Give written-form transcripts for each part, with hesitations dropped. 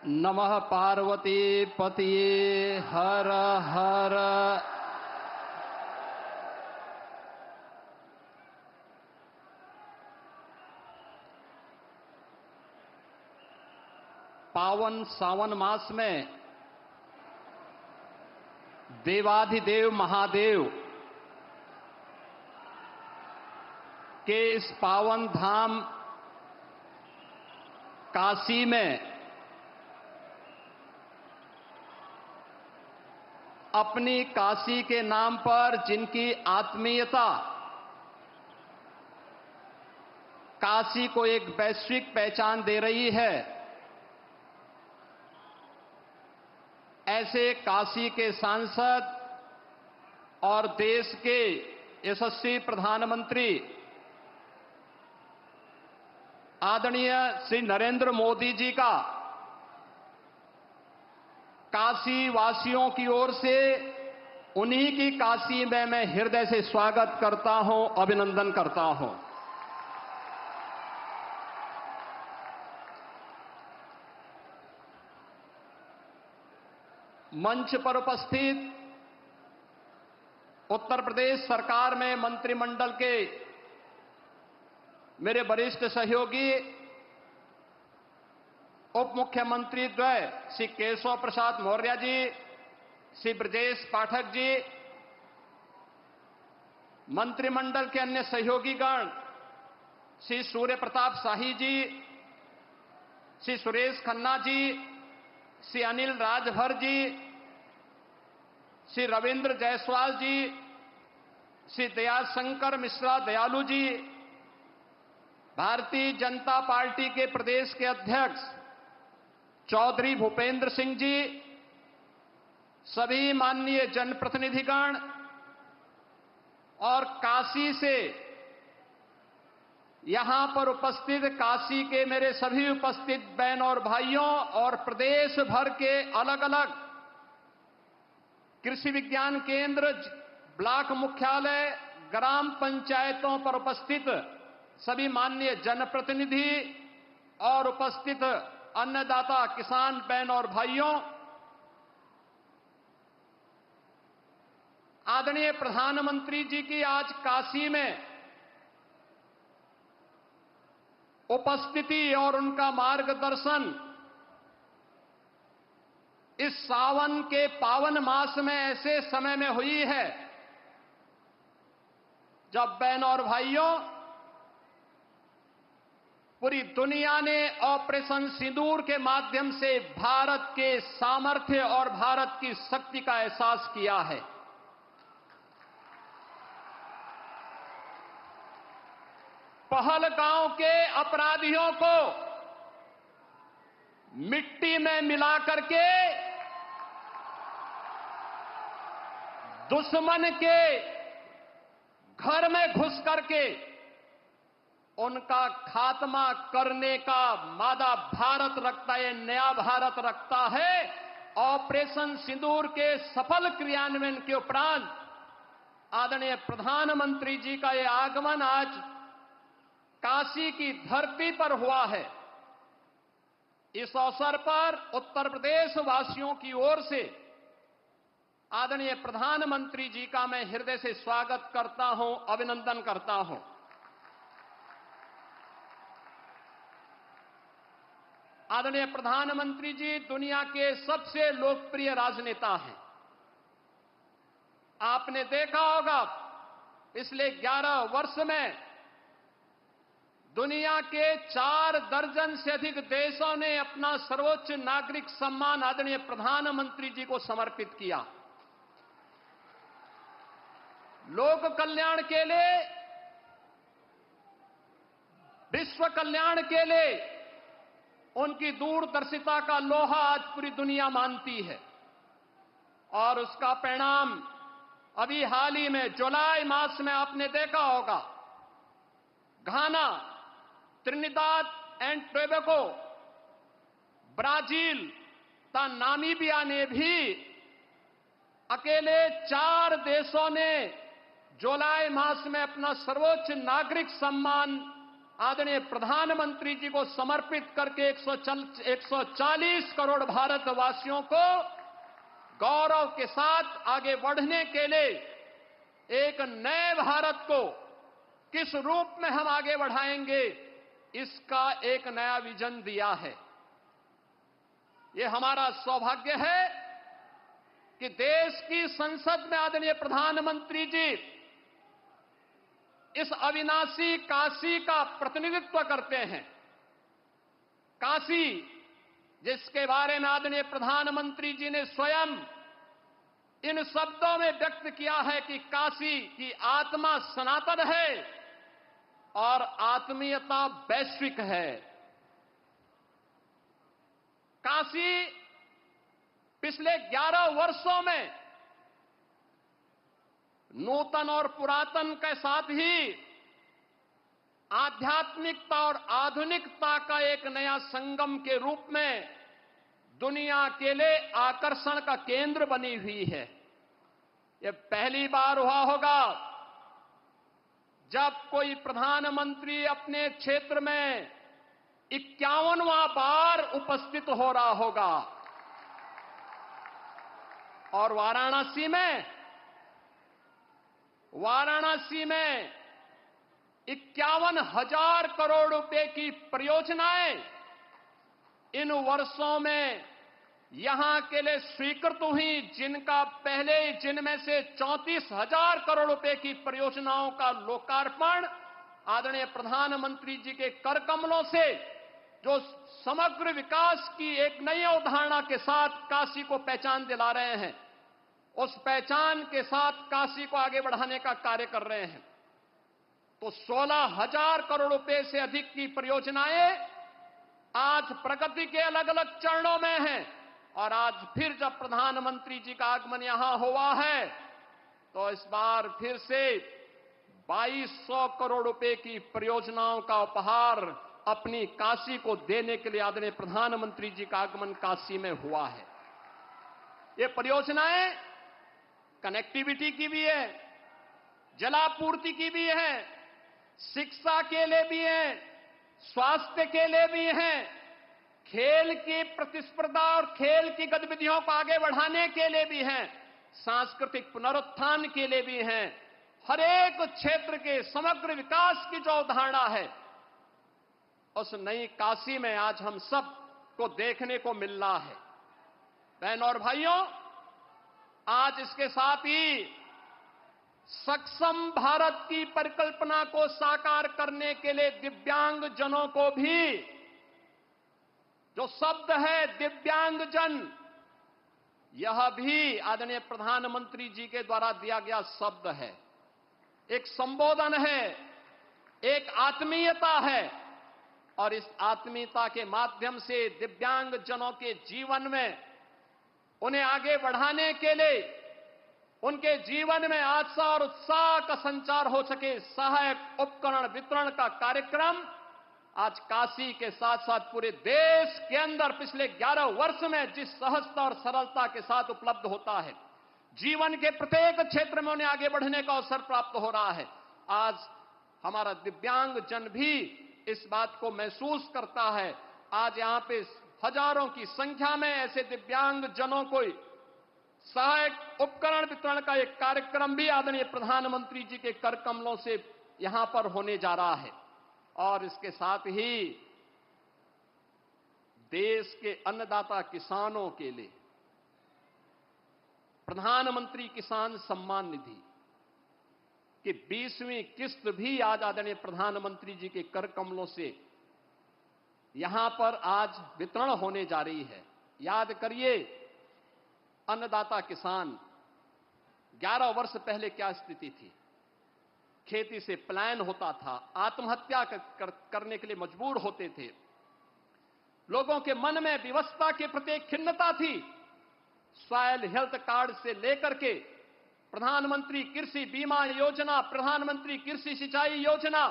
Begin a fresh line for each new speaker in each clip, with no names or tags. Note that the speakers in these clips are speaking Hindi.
नमः पार्वती पतिये हर हर। पावन सावन मास में देवाधिदेव महादेव के इस पावन धाम काशी में अपनी काशी के नाम पर जिनकी आत्मीयता काशी को एक वैश्विक पहचान दे रही है, ऐसे काशी के सांसद और देश के यशस्वी प्रधानमंत्री आदरणीय श्री नरेंद्र मोदी जी का काशी वासियों की ओर से उन्हीं की काशी में मैं हृदय से स्वागत करता हूं, अभिनंदन करता हूं। मंच पर उपस्थित उत्तर प्रदेश सरकार में मंत्रिमंडल के मेरे वरिष्ठ सहयोगी उप मुख्यमंत्री द्वय श्री केशव प्रसाद मौर्य जी, श्री ब्रजेश पाठक जी, मंत्रिमंडल के अन्य सहयोगीगण श्री सूर्य प्रताप शाही जी, श्री सुरेश खन्ना जी, श्री अनिल राजभर जी, श्री रविंद्र जायसवाल जी, श्री दयाशंकर मिश्रा दयालु जी, भारतीय जनता पार्टी के प्रदेश के अध्यक्ष चौधरी भूपेंद्र सिंह जी, सभी माननीय जनप्रतिनिधिगण और काशी से यहां पर उपस्थित काशी के मेरे सभी उपस्थित बहन और भाइयों और प्रदेश भर के अलग अलग कृषि विज्ञान केंद्र, ब्लॉक मुख्यालय, ग्राम पंचायतों पर उपस्थित सभी माननीय जनप्रतिनिधि और उपस्थित अन्नदाता किसान बहन और भाइयों, आदरणीय प्रधानमंत्री जी की आज काशी में उपस्थिति और उनका मार्गदर्शन इस सावन के पावन मास में ऐसे समय में हुई है जब बहन और भाइयों पूरी दुनिया ने ऑपरेशन सिंदूर के माध्यम से भारत के सामर्थ्य और भारत की शक्ति का एहसास किया है। पहलगांव के अपराधियों को मिट्टी में मिला करके दुश्मन के घर में घुस करके उनका खात्मा करने का मादा भारत रखता है, नया भारत रखता है। ऑपरेशन सिंदूर के सफल क्रियान्वयन के उपरांत आदरणीय प्रधानमंत्री जी का यह आगमन आज काशी की धरती पर हुआ है। इस अवसर पर उत्तर प्रदेश वासियों की ओर से आदरणीय प्रधानमंत्री जी का मैं हृदय से स्वागत करता हूं, अभिनंदन करता हूं। आदरणीय प्रधानमंत्री जी दुनिया के सबसे लोकप्रिय राजनेता हैं। आपने देखा होगा पिछले 11 वर्ष में दुनिया के 4 दर्जन से अधिक देशों ने अपना सर्वोच्च नागरिक सम्मान आदरणीय प्रधानमंत्री जी को समर्पित किया। लोक कल्याण के लिए, विश्व कल्याण के लिए उनकी दूरदर्शिता का लोहा आज पूरी दुनिया मानती है और उसका परिणाम अभी हाल ही में जुलाई मास में आपने देखा होगा। घाना, त्रिनिदाद एंड टोबैगो, ब्राजील तथा नामीबिया ने भी अकेले 4 देशों ने जुलाई मास में अपना सर्वोच्च नागरिक सम्मान आदरणीय प्रधानमंत्री जी को समर्पित करके 140 करोड़ भारतवासियों को गौरव के साथ आगे बढ़ने के लिए एक नए भारत को किस रूप में हम आगे बढ़ाएंगे, इसका एक नया विजन दिया है। ये हमारा सौभाग्य है कि देश की संसद में आदरणीय प्रधानमंत्री जी इस अविनाशी काशी का प्रतिनिधित्व करते हैं। काशी, जिसके बारे में आदरणीय प्रधानमंत्री जी ने स्वयं इन शब्दों में व्यक्त किया है कि काशी की आत्मा सनातन है और आत्मीयता वैश्विक है। काशी पिछले 11 वर्षों में नूतन और पुरातन के साथ ही आध्यात्मिकता और आधुनिकता का एक नया संगम के रूप में दुनिया के लिए आकर्षण का केंद्र बनी हुई है। यह पहली बार हुआ होगा जब कोई प्रधानमंत्री अपने क्षेत्र में 51वां बार उपस्थित हो रहा होगा। और वाराणसी में 51,000 करोड़ रुपए की परियोजनाएं इन वर्षों में यहां के लिए स्वीकृत हुई, जिनमें से 34,000 करोड़ रुपए की परियोजनाओं का लोकार्पण आदरणीय प्रधानमंत्री जी के कर कमलों से, जो समग्र विकास की एक नई अवधारणा के साथ काशी को पहचान दिला रहे हैं, उस पहचान के साथ काशी को आगे बढ़ाने का कार्य कर रहे हैं। तो 16,000 करोड़ रुपए से अधिक की परियोजनाएं आज प्रगति के अलग अलग चरणों में हैं। और आज फिर जब प्रधानमंत्री जी का आगमन यहां हुआ है तो इस बार फिर से 2200 करोड़ रुपए की परियोजनाओं का उपहार अपनी काशी को देने के लिए आदरणीय प्रधानमंत्री जी का आगमन काशी में हुआ है। ये परियोजनाएं कनेक्टिविटी की भी है, जलापूर्ति की भी है, शिक्षा के लिए भी है, स्वास्थ्य के लिए भी है, खेल की प्रतिस्पर्धा और खेल की गतिविधियों को आगे बढ़ाने के लिए भी है, सांस्कृतिक पुनरुत्थान के लिए भी है। हर एक क्षेत्र के समग्र विकास की जो अवधारणा है, उस नई काशी में आज हम सब को देखने को मिल रहा है। बहनों और भाइयों, आज इसके साथ ही सक्षम भारत की परिकल्पना को साकार करने के लिए दिव्यांगजनों को भी, जो शब्द है दिव्यांगजन, यह भी आदरणीय प्रधानमंत्री जी के द्वारा दिया गया शब्द है, एक संबोधन है, एक आत्मीयता है। और इस आत्मीयता के माध्यम से दिव्यांगजनों के जीवन में उन्हें आगे बढ़ाने के लिए, उनके जीवन में आशा और उत्साह का संचार हो सके, सहायक उपकरण वितरण का कार्यक्रम आज काशी के साथ साथ पूरे देश के अंदर पिछले 11 वर्ष में जिस सहजता और सरलता के साथ उपलब्ध होता है, जीवन के प्रत्येक क्षेत्र में उन्हें आगे बढ़ने का अवसर प्राप्त हो रहा है। आज हमारा दिव्यांगजन भी इस बात को महसूस करता है। आज यहां पे हजारों की संख्या में ऐसे दिव्यांगजनों को सहायक उपकरण वितरण का एक कार्यक्रम भी आदरणीय प्रधानमंत्री जी के कर कमलों से यहां पर होने जा रहा है। और इसके साथ ही देश के अन्नदाता किसानों के लिए प्रधानमंत्री किसान सम्मान निधि की 20वीं किस्त भी आज आदरणीय प्रधानमंत्री जी के कर कमलों से यहां पर आज वितरण होने जा रही है। याद करिए, अन्नदाता किसान 11 वर्ष पहले क्या स्थिति थी। खेती से पलायन होता था, आत्महत्या करने के लिए मजबूर होते थे, लोगों के मन में विवशता के प्रति खिन्नता थी। सॉइल हेल्थ कार्ड से लेकर के प्रधानमंत्री कृषि बीमा योजना, प्रधानमंत्री कृषि सिंचाई योजना,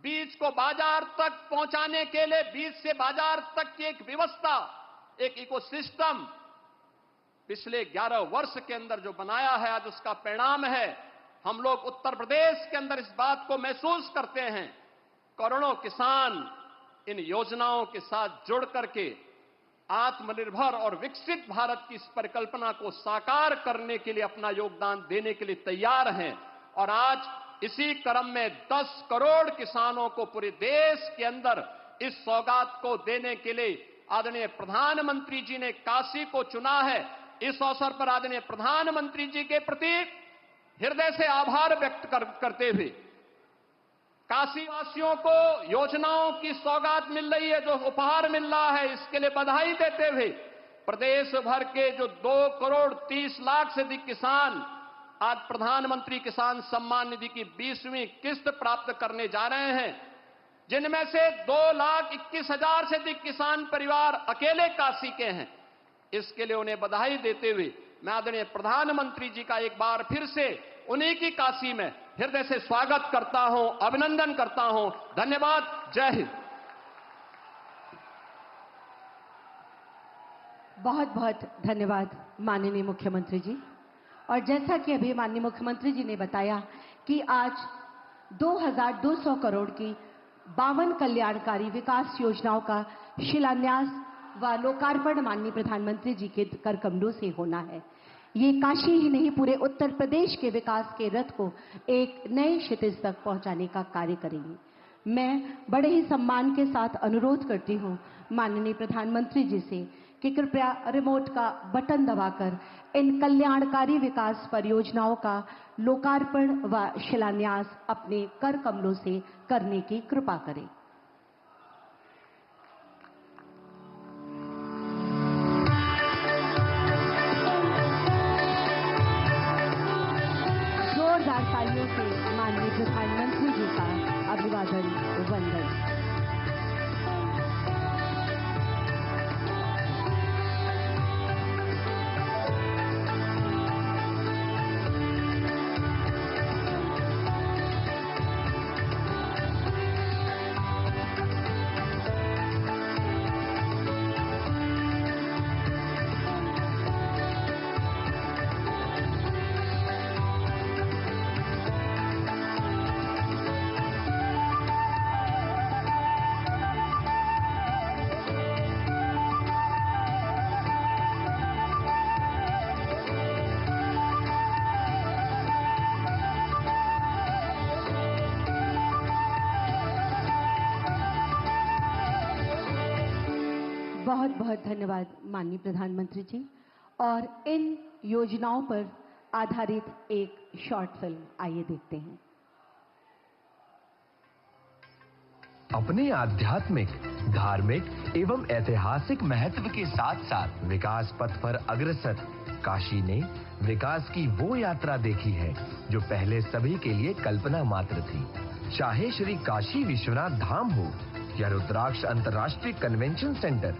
बीज को बाजार तक पहुंचाने के लिए बीज से बाजार तक की एक व्यवस्था, एक इकोसिस्टम पिछले 11 वर्ष के अंदर जो बनाया है, आज उसका परिणाम है। हम लोग उत्तर प्रदेश के अंदर इस बात को महसूस करते हैं। करोड़ों किसान इन योजनाओं के साथ जुड़ करके आत्मनिर्भर और विकसित भारत की इस परिकल्पना को साकार करने के लिए अपना योगदान देने के लिए तैयार हैं। और आज इसी क्रम में 10 करोड़ किसानों को पूरे देश के अंदर इस सौगात को देने के लिए आदरणीय प्रधानमंत्री जी ने काशी को चुना है। इस अवसर पर आदरणीय प्रधानमंत्री जी के प्रति हृदय से आभार व्यक्त करते हुए काशी वासियों को योजनाओं की सौगात मिल रही है, जो उपहार मिल रहा है, इसके लिए बधाई देते हुए प्रदेश भर के जो 2 करोड़ 30 लाख से अधिक किसान आज प्रधानमंत्री किसान सम्मान निधि की 20वीं किस्त प्राप्त करने जा रहे हैं, जिनमें से 2,21,000 से अधिक किसान परिवार अकेले काशी के हैं। इसके लिए उन्हें बधाई देते हुए मैं आदरणीय प्रधानमंत्री जी का एक बार फिर से उन्हीं की काशी में हृदय से स्वागत करता हूं, अभिनंदन करता हूं। धन्यवाद। जय हिंद।
बहुत बहुत धन्यवाद माननीय मुख्यमंत्री जी। और जैसा कि अभी माननीय मुख्यमंत्री जी ने बताया कि आज 2,200 करोड़ की 52 कल्याणकारी विकास योजनाओं का शिलान्यास व लोकार्पण माननीय प्रधानमंत्री जी के कर कमलों से होना है। ये काशी ही नहीं, पूरे उत्तर प्रदेश के विकास के रथ को एक नए क्षितिज तक पहुंचाने का कार्य करेंगे। मैं बड़े ही सम्मान के साथ अनुरोध करती हूं माननीय प्रधानमंत्री जी से कि कृपया रिमोट का बटन दबाकर इन कल्याणकारी विकास परियोजनाओं का लोकार्पण व शिलान्यास अपने कर कमलों से करने की कृपा करें। जोरदार तालियों से माननीय प्रधानमंत्री जी का अभिवादन वंदन। बहुत बहुत धन्यवाद माननीय प्रधानमंत्री जी। और इन योजनाओं पर आधारित एक शॉर्ट फिल्म आइए देखते हैं।
अपने आध्यात्मिक, धार्मिक एवं ऐतिहासिक महत्व के साथ साथ विकास पथ पर अग्रसर काशी ने विकास की वो यात्रा देखी है जो पहले सभी के लिए कल्पना मात्र थी। चाहे श्री काशी विश्वनाथ धाम हो या रुद्राक्ष अंतर्राष्ट्रीय convention centre,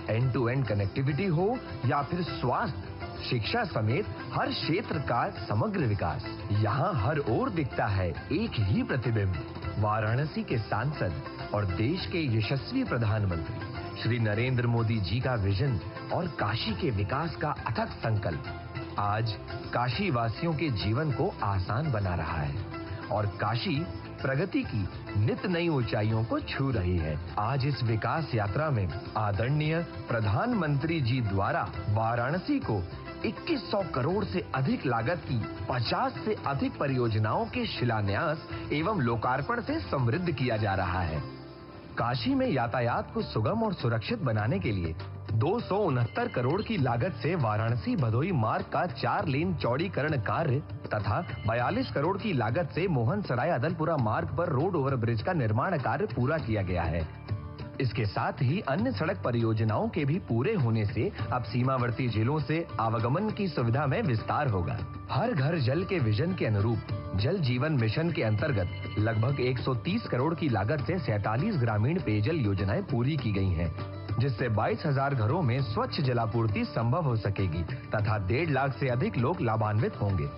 end to end connectivity हो या फिर स्वास्थ्य, शिक्षा समेत हर क्षेत्र का समग्र विकास, यहाँ हर ओर दिखता है एक ही प्रतिबिंब। वाराणसी के सांसद और देश के यशस्वी प्रधानमंत्री श्री नरेंद्र मोदी जी का विजन और काशी के विकास का अथक संकल्प आज काशी वासियों के जीवन को आसान बना रहा है और काशी प्रगति की नित नई ऊंचाइयों को छू रही है। आज इस विकास यात्रा में आदरणीय प्रधानमंत्री जी द्वारा वाराणसी को 2100 करोड़ से अधिक लागत की 50 से अधिक परियोजनाओं के शिलान्यास एवं लोकार्पण से समृद्ध किया जा रहा है। काशी में यातायात को सुगम और सुरक्षित बनाने के लिए 269 करोड़ की लागत से वाराणसी भदोही मार्ग का 4 लेन चौड़ीकरण कार्य तथा 42 करोड़ की लागत से मोहन सराय अदलपुरा मार्ग पर रोड ओवरब्रिज का निर्माण कार्य पूरा किया गया है। इसके साथ ही अन्य सड़क परियोजनाओं के भी पूरे होने से अब सीमावर्ती जिलों से आवागमन की सुविधा में विस्तार होगा। हर घर जल के विजन के अनुरूप जल जीवन मिशन के अंतर्गत लगभग 130 करोड़ की लागत से 47 ग्रामीण पेयजल योजनाएं पूरी की गई हैं, जिससे 22,000 घरों में स्वच्छ जलापूर्ति संभव हो सकेगी तथा 1.5 लाख से अधिक लोग लाभान्वित होंगे।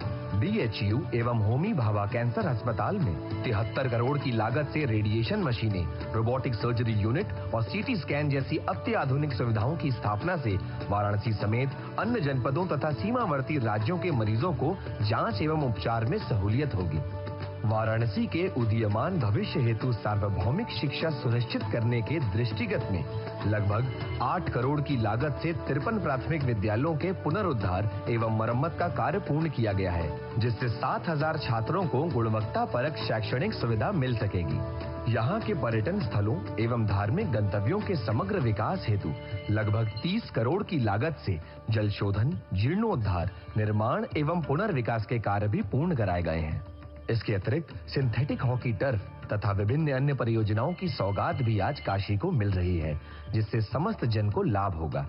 BHU एवं होमी भाभा कैंसर अस्पताल में 73 करोड़ की लागत से रेडिएशन मशीनें, रोबोटिक सर्जरी यूनिट और CT स्कैन जैसी अत्याधुनिक सुविधाओं की स्थापना से वाराणसी समेत अन्य जनपदों तथा सीमावर्ती राज्यों के मरीजों को जांच एवं उपचार में सहूलियत होगी। वाराणसी के उदीयमान भविष्य हेतु सार्वभौमिक शिक्षा सुनिश्चित करने के दृष्टिगत में लगभग 8 करोड़ की लागत से 53 प्राथमिक विद्यालयों के पुनरुद्धार एवं मरम्मत का कार्य पूर्ण किया गया है, जिससे 7,000 छात्रों को गुणवत्तापरक शैक्षणिक सुविधा मिल सकेगी। यहाँ के पर्यटन स्थलों एवं धार्मिक गंतव्यों के समग्र विकास हेतु लगभग 30 करोड़ की लागत से जल शोधन, जीर्णोद्धार, निर्माण एवं पुनर्विकास के कार्य भी पूर्ण कराए गए हैं। इसके अतिरिक्त सिंथेटिक हॉकी टर्फ तथा विभिन्न अन्य परियोजनाओं की सौगात भी आज काशी को मिल रही है, जिससे समस्त जन को लाभ होगा।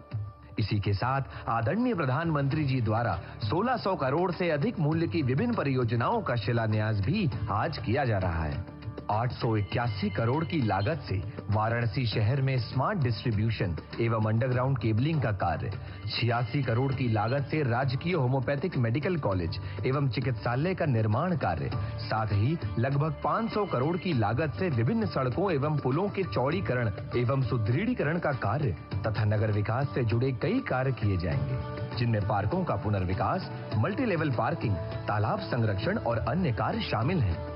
इसी के साथ आदरणीय प्रधानमंत्री जी द्वारा 1600 करोड़ से अधिक मूल्य की विभिन्न परियोजनाओं का शिलान्यास भी आज किया जा रहा है। 881 करोड़ की लागत से वाराणसी शहर में स्मार्ट डिस्ट्रीब्यूशन एवं अंडरग्राउंड केबलिंग का कार्य, 86 करोड़ की लागत से राजकीय होम्योपैथिक मेडिकल कॉलेज एवं चिकित्सालय का निर्माण कार्य, साथ ही लगभग 500 करोड़ की लागत से विभिन्न सड़कों एवं पुलों के चौड़ीकरण एवं सुदृढ़ीकरण का कार्य तथा नगर विकास से जुड़े कई कार्य किए जाएंगे, जिनमें पार्कों का पुनर्विकास, मल्टी लेवल पार्किंग, तालाब संरक्षण और अन्य कार्य शामिल हैं।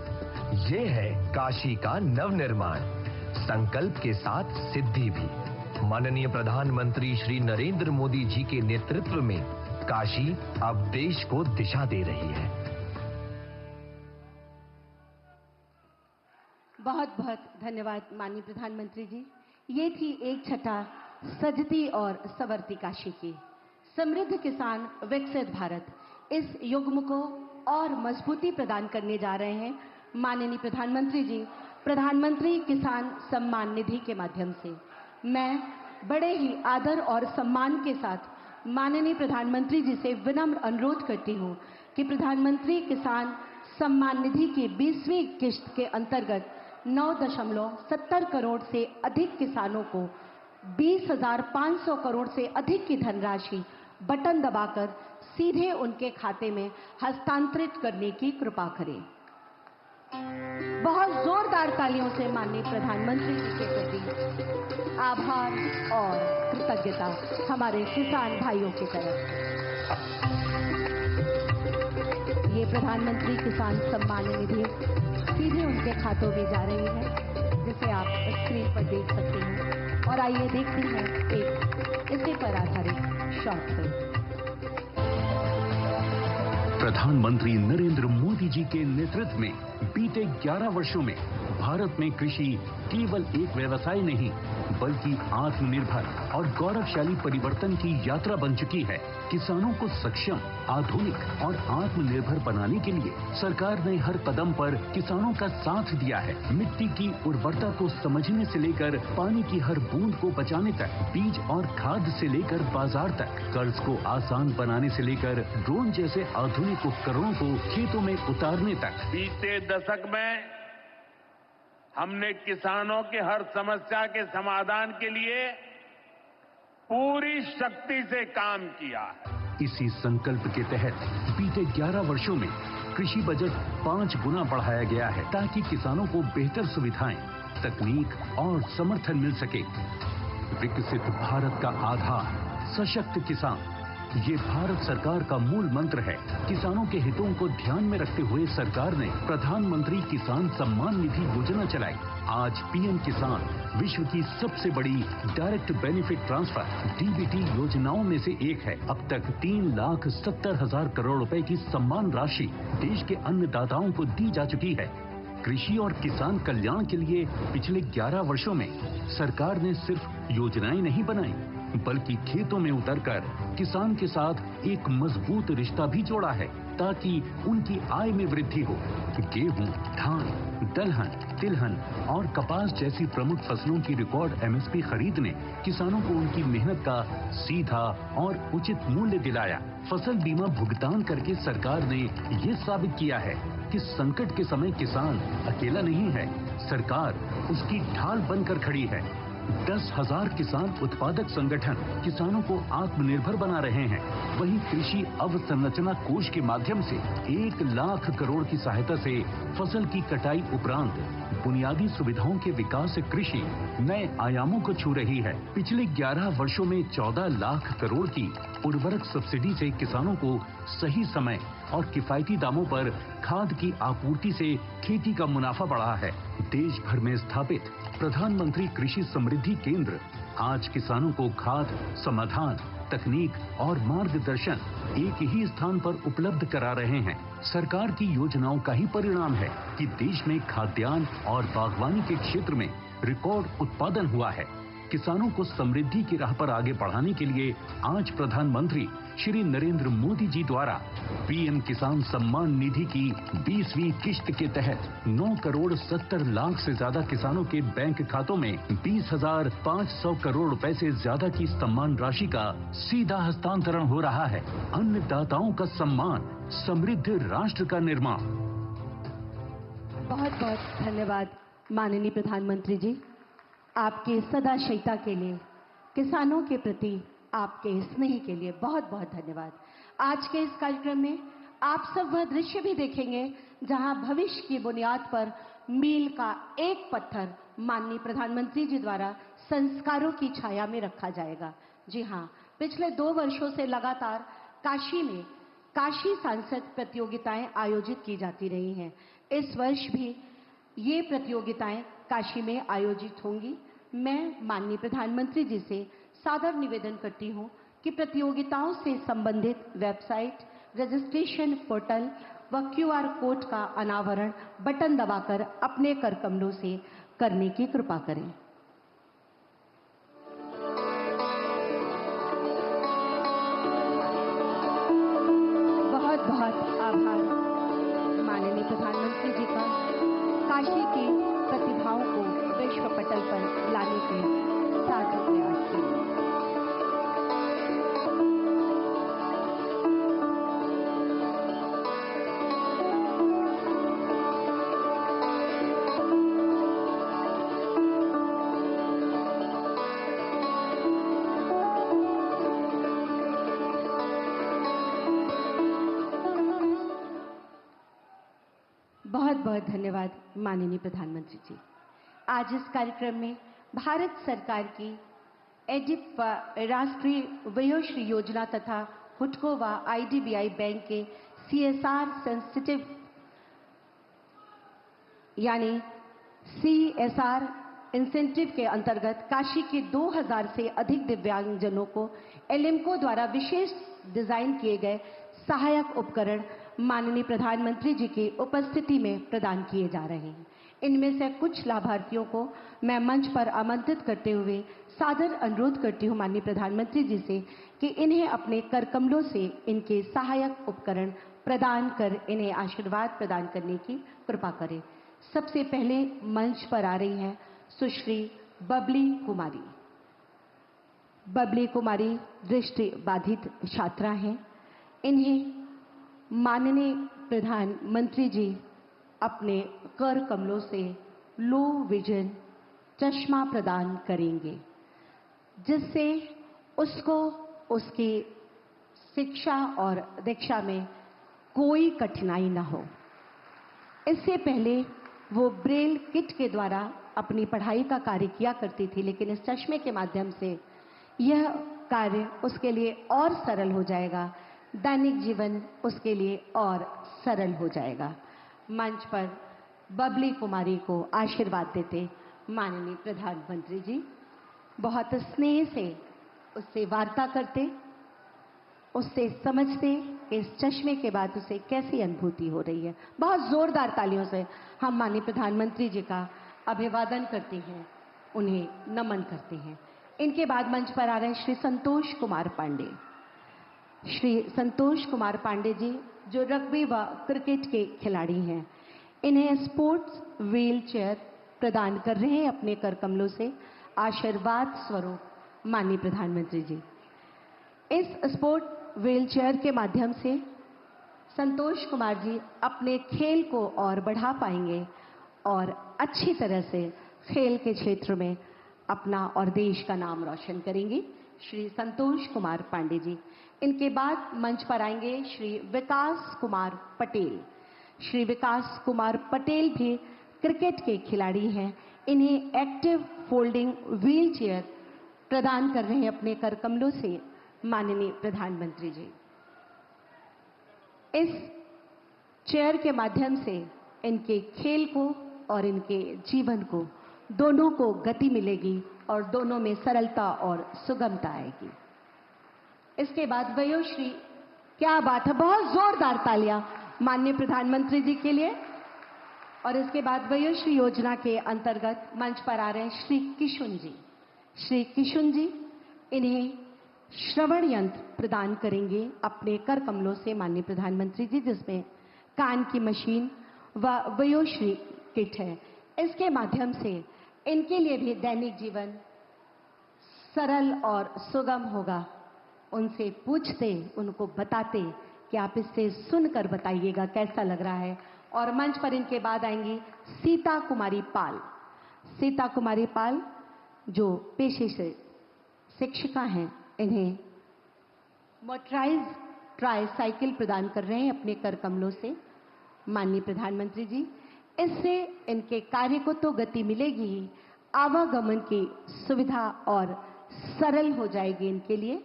ये है काशी का नवनिर्माण, संकल्प के साथ सिद्धि भी। माननीय प्रधानमंत्री श्री नरेंद्र मोदी जी के नेतृत्व में काशी अब देश को दिशा दे रही है।
बहुत बहुत धन्यवाद माननीय प्रधानमंत्री जी। ये थी एक छटा सजती और संवरती काशी की। समृद्ध किसान विकसित भारत, इस युग्म को और मजबूती प्रदान करने जा रहे हैं माननीय प्रधानमंत्री जी प्रधानमंत्री किसान सम्मान निधि के माध्यम से। मैं बड़े ही आदर और सम्मान के साथ माननीय प्रधानमंत्री जी से विनम्र अनुरोध करती हूं कि प्रधानमंत्री किसान सम्मान निधि की 20वीं किश्त के अंतर्गत 9.70 करोड़ से अधिक किसानों को 20,500 करोड़ से अधिक की धनराशि बटन दबाकर सीधे उनके खाते में हस्तांतरित करने की कृपा करें। बहुत जोरदार तालियों से माननीय प्रधानमंत्री जी के प्रति आभार और कृतज्ञता हमारे किसान भाइयों की तरफ। ये प्रधानमंत्री किसान सम्मान निधि सीधे उनके खातों में जा रही है, जिसे आप स्क्रीन पर देख सकते हैं। और आइए देखते हैं एक इसी पर आधारित शॉर्ट फिल्म।
प्रधानमंत्री नरेंद्र मोदी जी के नेतृत्व में बीते 11 वर्षों में भारत में कृषि केवल एक व्यवसाय नहीं, बल्कि आत्मनिर्भर और गौरवशाली परिवर्तन की यात्रा बन चुकी है। किसानों को सक्षम, आधुनिक और आत्मनिर्भर बनाने के लिए सरकार ने हर कदम पर किसानों का साथ दिया है। मिट्टी की उर्वरता को समझने से लेकर पानी की हर बूंद को बचाने तक, बीज और खाद से लेकर बाजार तक, कर्ज को आसान बनाने से लेकर ड्रोन जैसे आधुनिक उपकरणों को खेतों में उतारने तक।
बीते दशक में हमने किसानों के हर समस्या के समाधान के लिए पूरी शक्ति से काम किया है।
इसी संकल्प के तहत बीते 11 वर्षों में कृषि बजट 5 गुना बढ़ाया गया है, ताकि किसानों को बेहतर सुविधाएं, तकनीक और समर्थन मिल सके। विकसित भारत का आधार सशक्त किसान, ये भारत सरकार का मूल मंत्र है। किसानों के हितों को ध्यान में रखते हुए सरकार ने प्रधानमंत्री किसान सम्मान निधि योजना चलाई। आज पीएम किसान विश्व की सबसे बड़ी डायरेक्ट बेनिफिट ट्रांसफर डीबीटी योजनाओं में से एक है। अब तक 3,70,000 करोड़ रुपए की सम्मान राशि देश के अन्नदाताओं को दी जा चुकी है। कृषि और किसान कल्याण के लिए पिछले 11 वर्षों में सरकार ने सिर्फ योजनाएं नहीं बनाई, बल्कि खेतों में उतरकर किसान के साथ एक मजबूत रिश्ता भी जोड़ा है, ताकि उनकी आय में वृद्धि हो। गेहूं, धान, दलहन, तिलहन और कपास जैसी प्रमुख फसलों की रिकॉर्ड एमएसपी खरीद ने किसानों को उनकी मेहनत का सीधा और उचित मूल्य दिलाया। फसल बीमा भुगतान करके सरकार ने ये साबित किया है कि संकट के समय किसान अकेला नहीं है, सरकार उसकी ढाल बनकर खड़ी है। 10,000 किसान उत्पादक संगठन किसानों को आत्मनिर्भर बना रहे हैं। वहीं कृषि अवसंरचना कोष के माध्यम से 1 लाख करोड़ की सहायता से फसल की कटाई उपरांत बुनियादी सुविधाओं के विकास से कृषि नए आयामों को छू रही है। पिछले 11 वर्षों में 14 लाख करोड़ की उर्वरक सब्सिडी से किसानों को सही समय और किफायती दामों पर खाद की आपूर्ति से खेती का मुनाफा बढ़ा है। देश भर में स्थापित प्रधानमंत्री कृषि समृद्धि केंद्र आज किसानों को खाद, समाधान, तकनीक और मार्गदर्शन एक ही स्थान पर उपलब्ध करा रहे हैं। सरकार की योजनाओं का ही परिणाम है कि देश में खाद्यान्न और बागवानी के क्षेत्र में रिकॉर्ड उत्पादन हुआ है। किसानों को समृद्धि की राह पर आगे बढ़ाने के लिए आज प्रधानमंत्री श्री नरेंद्र मोदी जी द्वारा पीएम किसान सम्मान निधि की 20वीं किश्त के तहत 9 करोड़ 70 लाख से ज्यादा किसानों के बैंक खातों में 20,500 करोड़ रुपए से ज्यादा की सम्मान राशि का सीधा हस्तांतरण हो रहा है। अन्नदाताओं का सम्मान, समृद्ध राष्ट्र का निर्माण।
बहुत बहुत धन्यवाद माननीय प्रधानमंत्री जी, आपके सदाशयता के लिए, किसानों के प्रति आपके स्नेह के लिए बहुत बहुत धन्यवाद। आज के इस कार्यक्रम में आप सब वह दृश्य भी देखेंगे जहां भविष्य की बुनियाद पर मील का एक पत्थर माननीय प्रधानमंत्री जी द्वारा संस्कारों की छाया में रखा जाएगा। जी हां, पिछले 2 वर्षों से लगातार काशी में काशी सांसद प्रतियोगिताएं आयोजित की जाती रही हैं। इस वर्ष भी ये प्रतियोगिताएं काशी में आयोजित होंगी। मैं माननीय प्रधानमंत्री जी से सादर निवेदन करती हूं कि प्रतियोगिताओं से संबंधित वेबसाइट, रजिस्ट्रेशन पोर्टल व QR कोड का अनावरण बटन दबाकर अपने करकमलों से करने की कृपा करें। बहुत बहुत आभार माननीय प्रधानमंत्री जी का काशी की प्रतिभाओं को विश्व पटल पर लाने के सार्थक प्रयास के लिए। बहुत बहुत धन्यवाद माननीय प्रधानमंत्री जी। आज इस कार्यक्रम में भारत सरकार की एडिप राष्ट्रीय वयोश्री योजना तथा हुडको व IDBI बैंक के CSR सेंसिटिव यानी CSR इंसेंटिव के अंतर्गत काशी के 2000 से अधिक दिव्यांगजनों को एलिम्को द्वारा विशेष डिजाइन किए गए सहायक उपकरण माननीय प्रधानमंत्री जी की उपस्थिति में प्रदान किए जा रहे हैं। इनमें से कुछ लाभार्थियों को मैं मंच पर आमंत्रित करते हुए सादर अनुरोध करती हूं माननीय प्रधानमंत्री जी से कि इन्हें अपने करकमलों से इनके सहायक उपकरण प्रदान कर इन्हें आशीर्वाद प्रदान करने की कृपा करें। सबसे पहले मंच पर आ रही हैं सुश्री बबली कुमारी। बबली कुमारी दृष्टि बाधित छात्रा हैं। इन्हें माननीय प्रधानमंत्री जी अपने कर कमलों से लो विजन चश्मा प्रदान करेंगे, जिससे उसको उसकी शिक्षा और दीक्षा में कोई कठिनाई न हो। इससे पहले वो ब्रेल किट के द्वारा अपनी पढ़ाई का कार्य किया करती थी, लेकिन इस चश्मे के माध्यम से यह कार्य उसके लिए और सरल हो जाएगा, दैनिक जीवन उसके लिए और सरल हो जाएगा। मंच पर बबली कुमारी को आशीर्वाद देते माननीय प्रधानमंत्री जी बहुत स्नेह से उससे वार्ता करते, उससे समझते कि इस चश्मे के बाद उसे कैसी अनुभूति हो रही है। बहुत जोरदार तालियों से हम माननीय प्रधानमंत्री जी का अभिवादन करते हैं, उन्हें नमन करते हैं। इनके बाद मंच पर आ रहे हैं श्री संतोष कुमार पांडे। श्री संतोष कुमार पांडे जी जो रग्बी व क्रिकेट के खिलाड़ी हैं, इन्हें स्पोर्ट्स व्हील चेयर प्रदान कर रहे हैं अपने कर कमलों से आशीर्वाद स्वरूप माननीय प्रधानमंत्री जी। इस स्पोर्ट व्हील चेयर के माध्यम से संतोष कुमार जी अपने खेल को और बढ़ा पाएंगे और अच्छी तरह से खेल के क्षेत्र में अपना और देश का नाम रोशन करेंगे श्री संतोष कुमार पांडे जी। इनके बाद मंच पर आएंगे श्री विकास कुमार पटेल। श्री विकास कुमार पटेल भी क्रिकेट के खिलाड़ी हैं। इन्हें एक्टिव फोल्डिंग व्हील चेयर प्रदान कर रहे हैं अपने कर कमलों से माननीय प्रधानमंत्री जी। इस चेयर के माध्यम से इनके खेल को और इनके जीवन को दोनों को गति मिलेगी और दोनों में सरलता और सुगमता आएगी। इसके बाद वयोश्री, क्या बात है, बहुत जोरदार तालियां माननीय प्रधानमंत्री जी के लिए। और इसके बाद वयोश्री योजना के अंतर्गत मंच पर आ रहे हैं श्री किशुन जी। श्री किशुन जी इन्हें श्रवण यंत्र प्रदान करेंगे अपने कर कमलों से माननीय प्रधानमंत्री जी, जिसमें कान की मशीन व वयोश्री किट है। इसके माध्यम से इनके लिए भी दैनिक जीवन सरल और सुगम होगा। उनसे पूछते, उनको बताते कि आप इससे सुनकर बताइएगा कैसा लग रहा है। और मंच पर इनके बाद आएंगी सीता कुमारी पाल। सीता कुमारी पाल जो पेशे से शिक्षिका हैं, इन्हें मोटराइज ट्राई साइकिल प्रदान कर रहे हैं अपने कर कमलों से माननीय प्रधानमंत्री जी। इससे इनके कार्य को तो गति मिलेगी ही, आवागमन की सुविधा और सरल हो जाएगी इनके लिए।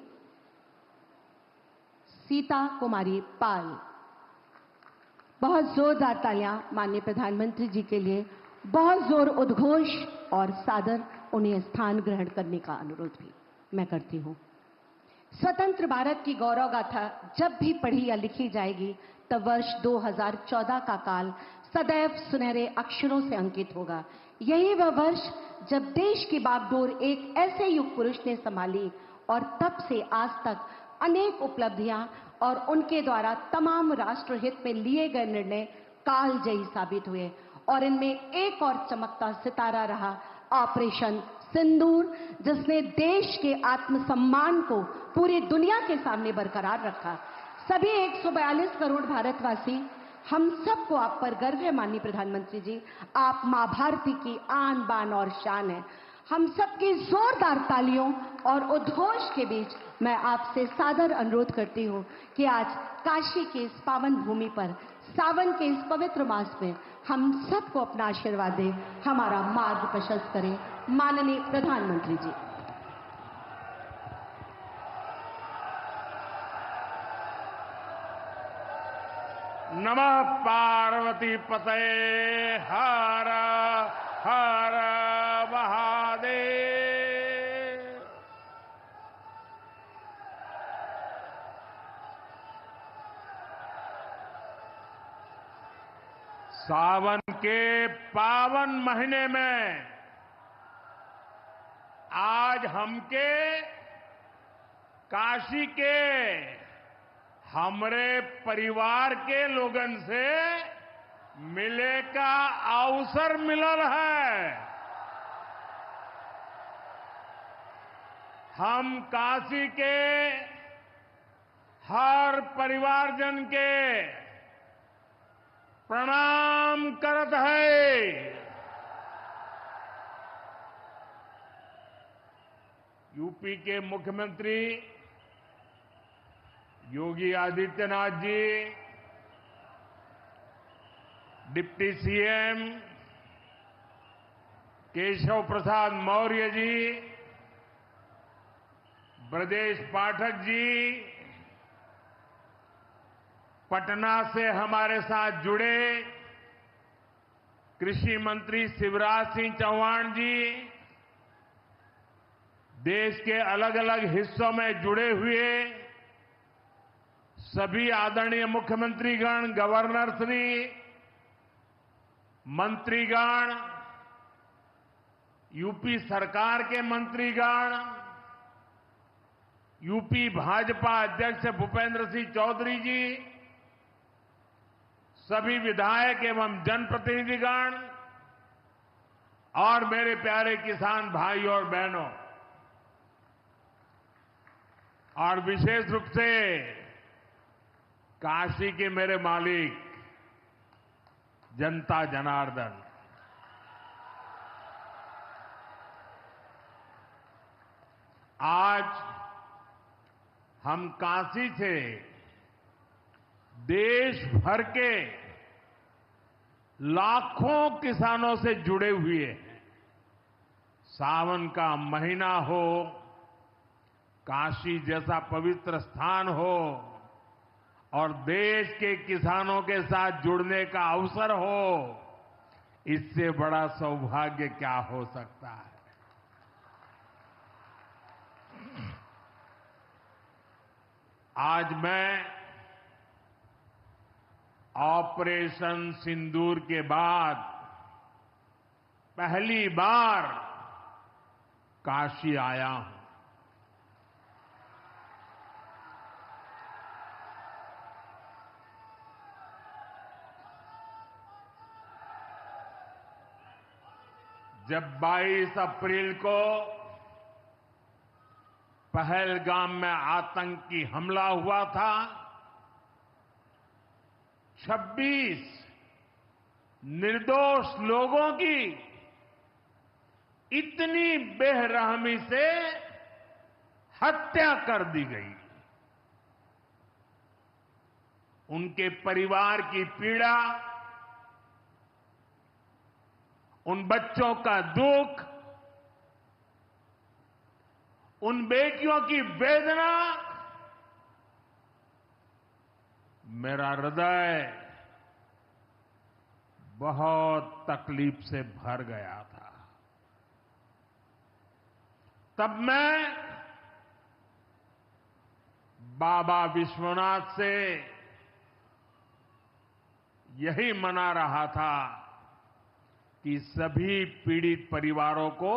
सीता कुमारी पाल, बहुत जोरदार तालियां माननीय प्रधानमंत्री जी के लिए। बहुत जोर उद्घोष और सादर उन्हें स्थान ग्रहण करने का अनुरोध भी मैं करती हूं। स्वतंत्र भारत की गौरव गाथा जब भी पढ़ी या लिखी जाएगी तब वर्ष 2014 का काल सदैव सुनहरे अक्षरों से अंकित होगा। यही वह वर्ष जब देश की बागडोर एक ऐसे युग पुरुष ने संभाली और तब से आज तक अनेक उपलब्धियां और उनके द्वारा तमाम राष्ट्रहित में लिए गए निर्णय कालजयी साबित हुए। और इनमें एक और चमकता सितारा रहा ऑपरेशन सिंदूर, जिसने देश के आत्मसम्मान को पूरी दुनिया के सामने बरकरार रखा। सभी 142 करोड़ भारतवासी, हम सबको आप पर गर्व है माननीय प्रधानमंत्री जी। आप मां भारती की आन बान और शान है। हम सबकी जोरदार तालियों और उद्घोष के बीच मैं आपसे सादर अनुरोध करती हूं कि आज काशी के इस पावन भूमि पर सावन के इस पवित्र मास में हम सबको अपना आशीर्वाद दें, हमारा मार्ग प्रशस्त करें माननीय प्रधानमंत्री जी।
नमः पार्वती पतये हर हर महादेव। सावन के पावन महीने में आज हमके काशी के हमरे परिवार के लोगन से मिले का अवसर मिलल है। हम काशी के हर परिवारजन के प्रणाम करत है। यूपी के मुख्यमंत्री योगी आदित्यनाथ जी, डिप्टी सीएम केशव प्रसाद मौर्य जी, ब्रजेश पाठक जी, पटना से हमारे साथ जुड़े कृषि मंत्री शिवराज सिंह चौहान जी, देश के अलग अलग हिस्सों में जुड़े हुए सभी आदरणीय मुख्यमंत्रीगण, गवर्नर श्री, मंत्रीगण, यूपी सरकार के मंत्रीगण, यूपी भाजपा अध्यक्ष भूपेंद्र सिंह चौधरी जी, सभी विधायक एवं जनप्रतिनिधिगण और मेरे प्यारे किसान भाई और बहनों, और विशेष रूप से काशी के मेरे मालिक जनता जनार्दन, आज हम काशी से देश भर के लाखों किसानों से जुड़े हुए हैं। सावन का महीना हो, काशी जैसा पवित्र स्थान हो और देश के किसानों के साथ जुड़ने का अवसर हो, इससे बड़ा सौभाग्य क्या हो सकता है। आज मैं ऑपरेशन सिंदूर के बाद पहली बार काशी आया हूं। जब 22 अप्रैल को पहलगाम में आतंकी हमला हुआ था, 26 निर्दोष लोगों की इतनी बेरहमी से हत्या कर दी गई। उनके परिवार की पीड़ा, उन बच्चों का दुख, उन बेटियों की वेदना, मेरा हृदय बहुत तकलीफ से भर गया था। तब मैं बाबा विश्वनाथ से यही मना रहा था कि सभी पीड़ित परिवारों को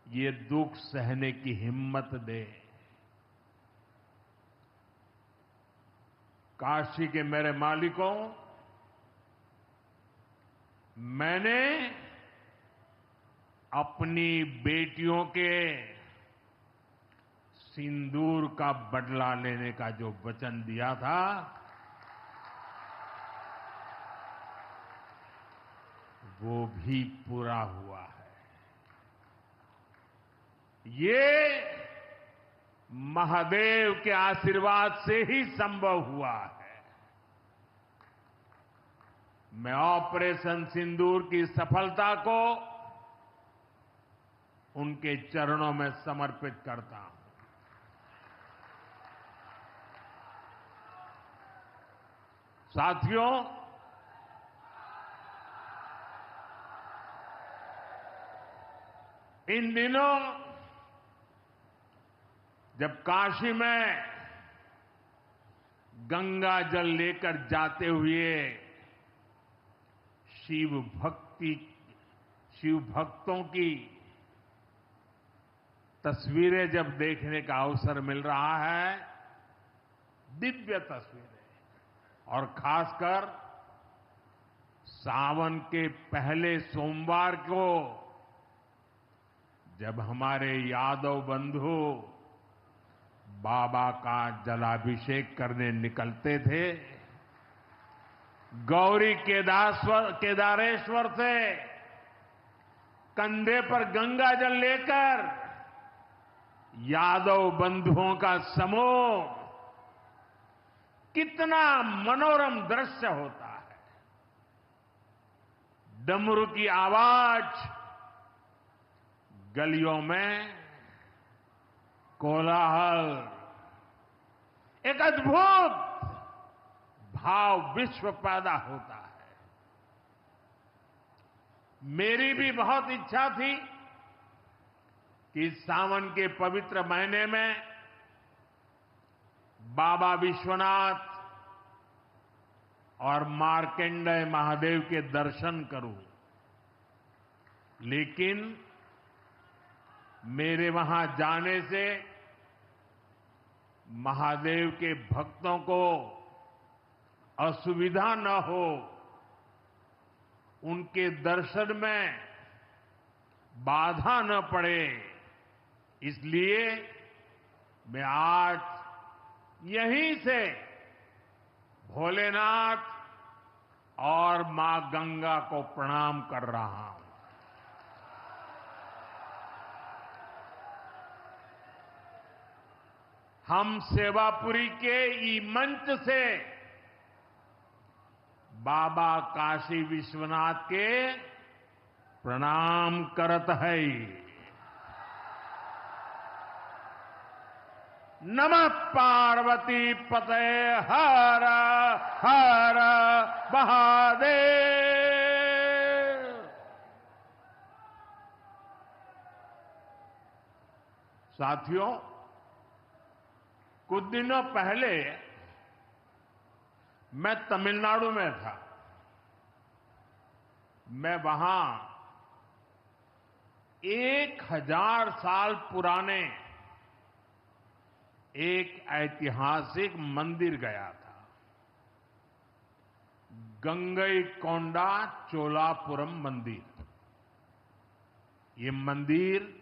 ये दुख सहने की हिम्मत दे। काशी के मेरे मालिकों, मैंने अपनी बेटियों के सिंदूर का बदला लेने का जो वचन दिया था, वो भी पूरा हुआ है। ये महादेव के आशीर्वाद से ही संभव हुआ है। मैं ऑपरेशन सिंदूर की सफलता को उनके चरणों में समर्पित करता हूं। साथियों, इन दिनों जब काशी में गंगा जल लेकर जाते हुए शिव भक्तों की तस्वीरें जब देखने का अवसर मिल रहा है, दिव्य तस्वीरें, और खासकर सावन के पहले सोमवार को जब हमारे यादव बंधु बाबा का जलाभिषेक करने निकलते थे, गौरी केदारेश्वर से कंधे पर गंगा जल लेकर यादव बंधुओं का समूह, कितना मनोरम दृश्य होता है। डमरू की आवाज, गलियों में कोलाहल, एक अद्भुत भाव विश्व पैदा होता है। मेरी भी बहुत इच्छा थी कि सावन के पवित्र महीने में बाबा विश्वनाथ और मार्कंडेय महादेव के दर्शन करूं, लेकिन मेरे वहां जाने से महादेव के भक्तों को असुविधा न हो, उनके दर्शन में बाधा न पड़े, इसलिए मैं आज यहीं से भोलेनाथ और मां गंगा को प्रणाम कर रहा हूं। हम सेवापुरी के ई मंच से बाबा काशी विश्वनाथ के प्रणाम करत है। नमः पार्वती पते हर हर महादेव। साथियों, कुछ दिनों पहले मैं तमिलनाडु में था। मैं वहां 1000 साल पुराने एक ऐतिहासिक मंदिर गया था, गंगईकोंडा चोलापुरम मंदिर। ये मंदिर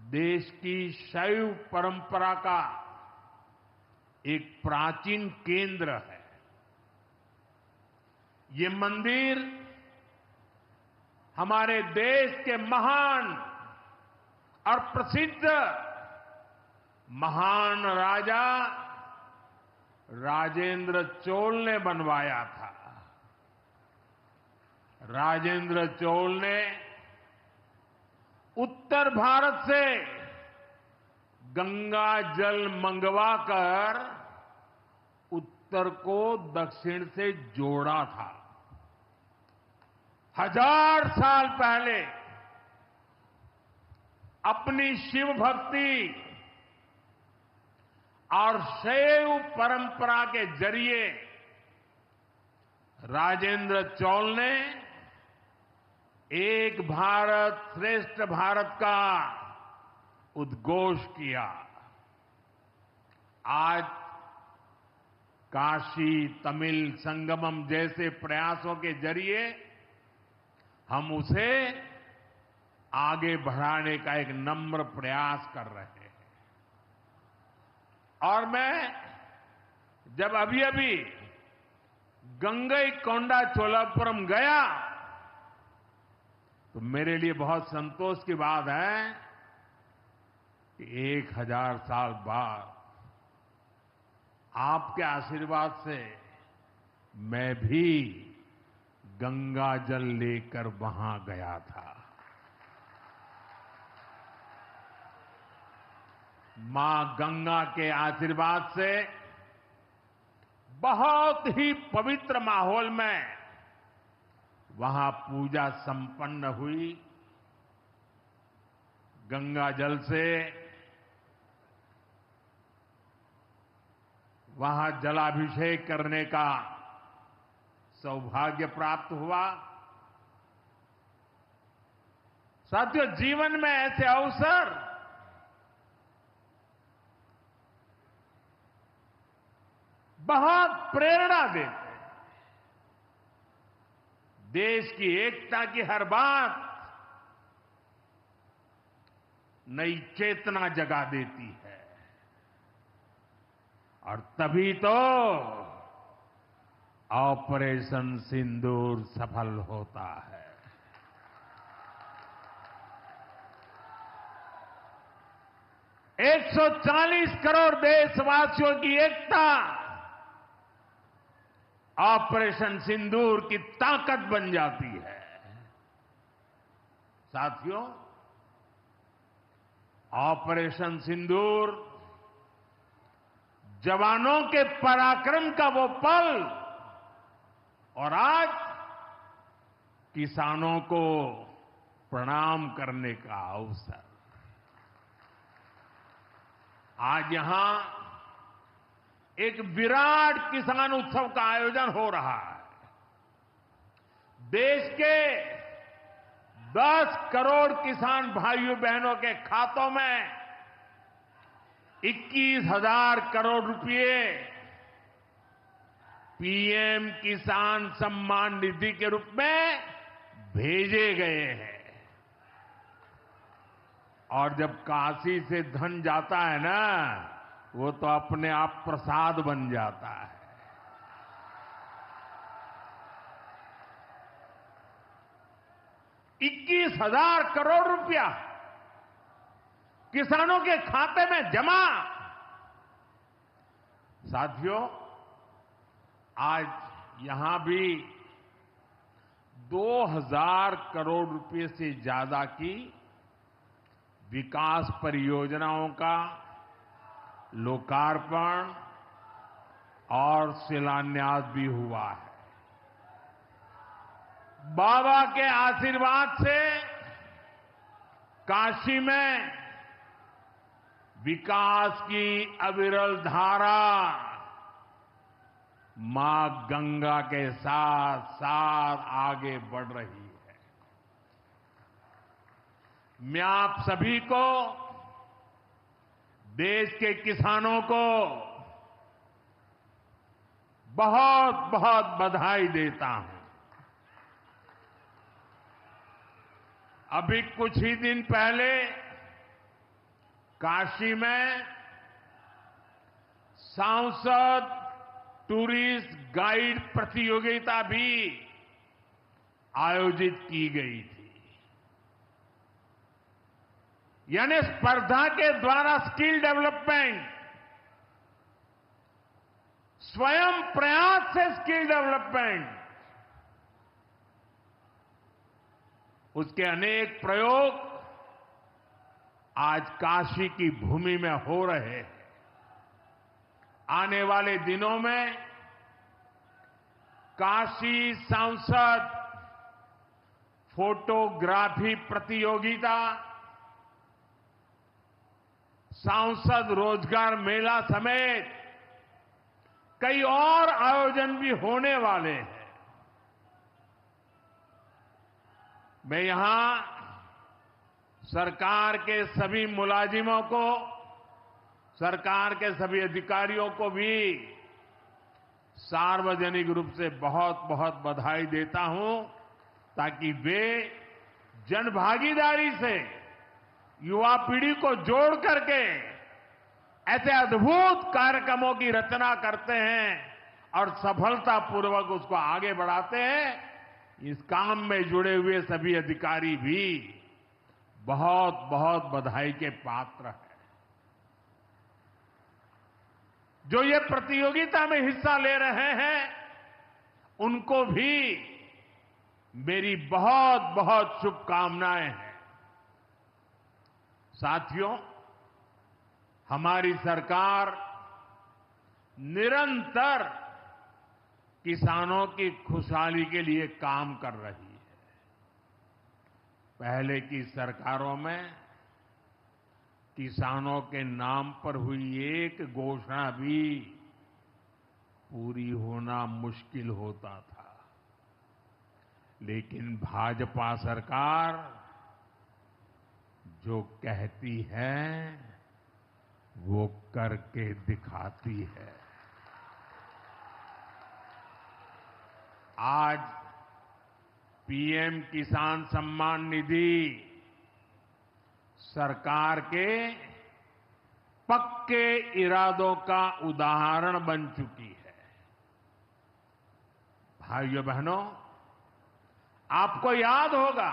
देश की शैव परंपरा का एक प्राचीन केंद्र है। ये मंदिर हमारे देश के महान और प्रसिद्ध महान राजा राजेंद्र चोल ने बनवाया था। राजेंद्र चोल ने उत्तर भारत से गंगा जल मंगवाकर उत्तर को दक्षिण से जोड़ा था। 1000 साल पहले अपनी शिव भक्ति और शैव परंपरा के जरिए राजेंद्र चोल ने एक भारत श्रेष्ठ भारत का उद्घोष किया। आज काशी तमिल संगमम जैसे प्रयासों के जरिए हम उसे आगे बढ़ाने का एक नम्र प्रयास कर रहे हैं। और मैं जब अभी गंगईकोंडा चोलापुरम गया तो मेरे लिए बहुत संतोष की बात है कि 1000 साल बाद आपके आशीर्वाद से मैं भी गंगा जल लेकर वहां गया था। मां गंगा के आशीर्वाद से बहुत ही पवित्र माहौल में वहां पूजा संपन्न हुई। गंगा जल से वहां जलाभिषेक करने का सौभाग्य प्राप्त हुआ। साथियों, जीवन में ऐसे अवसर बहुत प्रेरणा देते हैं। देश की एकता की हर बात नई चेतना जगा देती है और तभी तो ऑपरेशन सिंदूर सफल होता है। एक 140 करोड़ देशवासियों की एकता ऑपरेशन सिंदूर की ताकत बन जाती है। साथियों, ऑपरेशन सिंदूर जवानों के पराक्रम का वो पल और आज किसानों को प्रणाम करने का अवसर। आज यहां एक विराट किसान उत्सव का आयोजन हो रहा है। देश के 10 करोड़ किसान भाइयों बहनों के खातों में 21,000 करोड़ रुपए पीएम किसान सम्मान निधि के रूप में भेजे गए हैं। और जब काशी से धन जाता है ना, वो तो अपने आप प्रसाद बन जाता है। $21,000 करोड़ रुपया किसानों के खाते में जमा। साथियों, आज यहां भी 2000 करोड़ रुपए से ज्यादा की विकास परियोजनाओं का लोकार्पण और शिलान्यास भी हुआ है। बाबा के आशीर्वाद से काशी में विकास की अविरल धारा मां गंगा के साथ साथ आगे बढ़ रही है। मैं आप सभी को, देश के किसानों को बहुत बहुत बधाई देता हूं। अभी कुछ ही दिन पहले काशी में सांसद टूरिस्ट गाइड प्रतियोगिता भी आयोजित की गई थी। यानी स्पर्धा के द्वारा स्किल डेवलपमेंट, स्वयं प्रयास से स्किल डेवलपमेंट, उसके अनेक प्रयोग आज काशी की भूमि में हो रहे हैं। आने वाले दिनों में काशी सांसद फोटोग्राफी प्रतियोगिता, सांसद रोजगार मेला समेत कई और आयोजन भी होने वाले हैं। मैं यहां सरकार के सभी मुलाजिमों को, सरकार के सभी अधिकारियों को भी सार्वजनिक रूप से बहुत बहुत बधाई देता हूं, ताकि वे जनभागीदारी से युवा पीढ़ी को जोड़ करके ऐसे अद्भुत कार्यक्रमों की रचना करते हैं और सफलतापूर्वक उसको आगे बढ़ाते हैं। इस काम में जुड़े हुए सभी अधिकारी भी बहुत बहुत बधाई के पात्र हैं। जो ये प्रतियोगिता में हिस्सा ले रहे हैं, उनको भी मेरी बहुत बहुत शुभकामनाएं हैं। साथियों, हमारी सरकार निरंतर किसानों की खुशहाली के लिए काम कर रही है। पहले की सरकारों में किसानों के नाम पर हुई एक घोषणा भी पूरी होना मुश्किल होता था। लेकिन भाजपा सरकार जो कहती है वो करके दिखाती है। आज पीएम किसान सम्मान निधि सरकार के पक्के इरादों का उदाहरण बन चुकी है। भाइयों बहनों, आपको याद होगा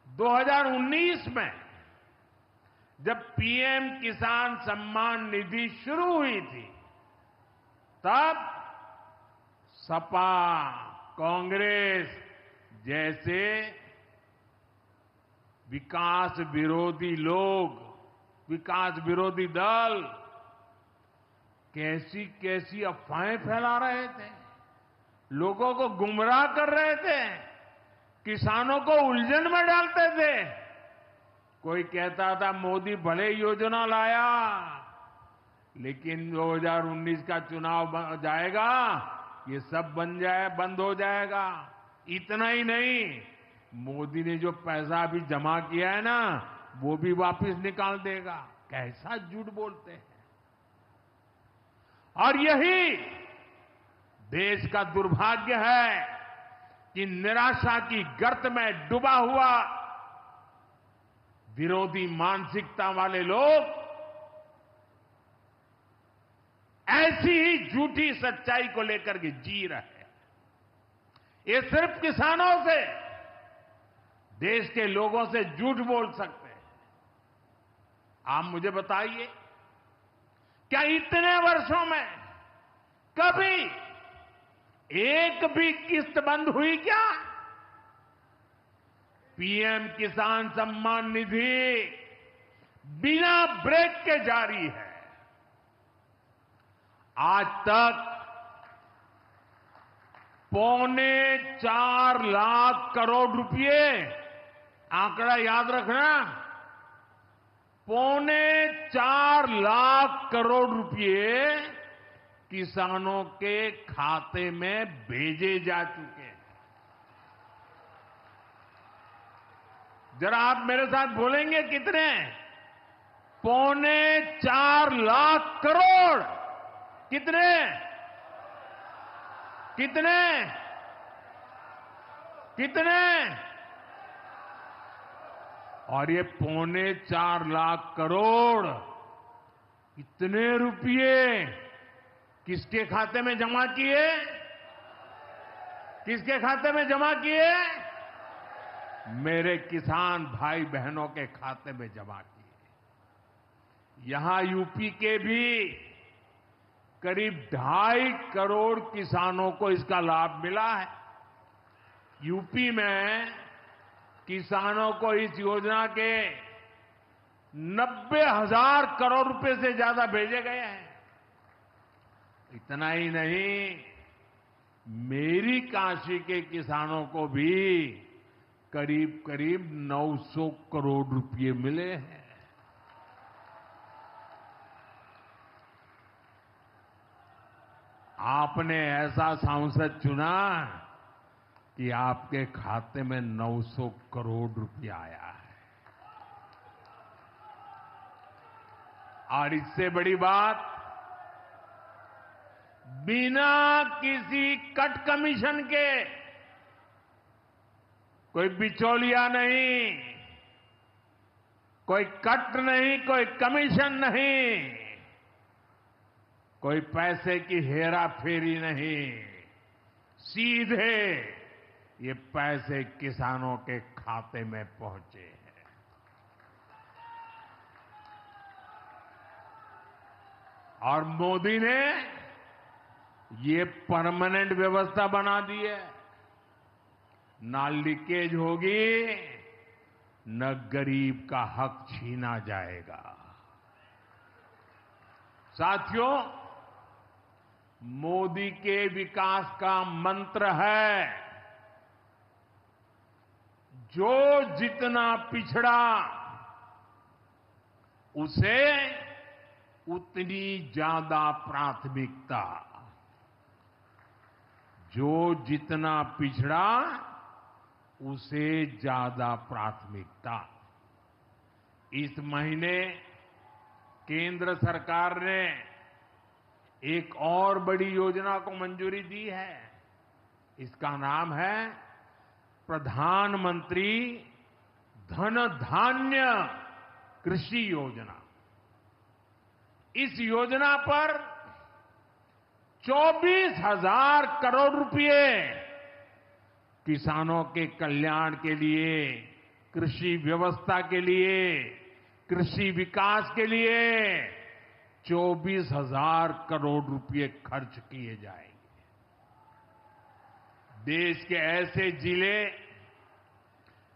2019 में जब पीएम किसान सम्मान निधि शुरू हुई थी, तब सपा, कांग्रेस जैसे विकास विरोधी लोग, विकास विरोधी दल कैसी कैसी अफवाहें फैला रहे थे, लोगों को गुमराह कर रहे थे, किसानों को उलझन में डालते थे। कोई कहता था मोदी भले योजना लाया, लेकिन 2019 का चुनाव जाएगा, ये सब बंद हो जाएगा। इतना ही नहीं, मोदी ने जो पैसा अभी जमा किया है ना, वो भी वापस निकाल देगा। कैसा झूठ बोलते हैं। और यही देश का दुर्भाग्य है कि निराशा की गर्त में डूबा हुआ विरोधी मानसिकता वाले लोग ऐसी ही झूठी सच्चाई को लेकर के जी रहे हैं। ये सिर्फ किसानों से, देश के लोगों से झूठ बोल सकते हैं। आप मुझे बताइए, क्या इतने वर्षों में कभी एक भी किस्त बंद हुई क्या? पीएम किसान सम्मान निधि बिना ब्रेक के जारी है। आज तक 4.25 लाख करोड़ रुपए, आंकड़ा याद रखना, 4.25 लाख करोड़ रुपए किसानों के खाते में भेजे जा चुके हैं। जरा आप मेरे साथ बोलेंगे कितने? 4.25 लाख करोड़। कितने? कितने? कितने? और ये 4.25 लाख करोड़ इतने रुपये किसके खाते में जमा किए? किसके खाते में जमा किए? मेरे किसान भाई बहनों के खाते में जमा किए। यहां यूपी के भी करीब 2.5 करोड़ किसानों को इसका लाभ मिला है। यूपी में किसानों को इस योजना के 90,000 करोड़ रुपए से ज्यादा भेजे गए हैं। इतना ही नहीं, मेरी काशी के किसानों को भी करीब करीब 900 करोड़ रुपए मिले हैं। आपने ऐसा सांसद चुना कि आपके खाते में 900 करोड़ रुपया आया है। और इससे बड़ी बात, बिना किसी कट कमीशन के, कोई बिचौलिया नहीं, कोई कट नहीं, कोई कमीशन नहीं, कोई पैसे की हेरा फेरी नहीं, सीधे ये पैसे किसानों के खाते में पहुंचे हैं। और मोदी ने ये परमानेंट व्यवस्था बना दी है। ना लीकेज होगी, न गरीब का हक छीना जाएगा। साथियों, मोदी के विकास का मंत्र है, जो जितना पिछड़ा उसे उतनी ज्यादा प्राथमिकता। जो जितना पिछड़ा उसे ज्यादा प्राथमिकता। इस महीने केंद्र सरकार ने एक और बड़ी योजना को मंजूरी दी है। इसका नाम है प्रधानमंत्री धन धान्य कृषि योजना। इस योजना पर 24,000 करोड़ रुपए किसानों के कल्याण के लिए, कृषि व्यवस्था के लिए, कृषि विकास के लिए 24,000 करोड़ रुपए खर्च किए जाएंगे। देश के ऐसे जिले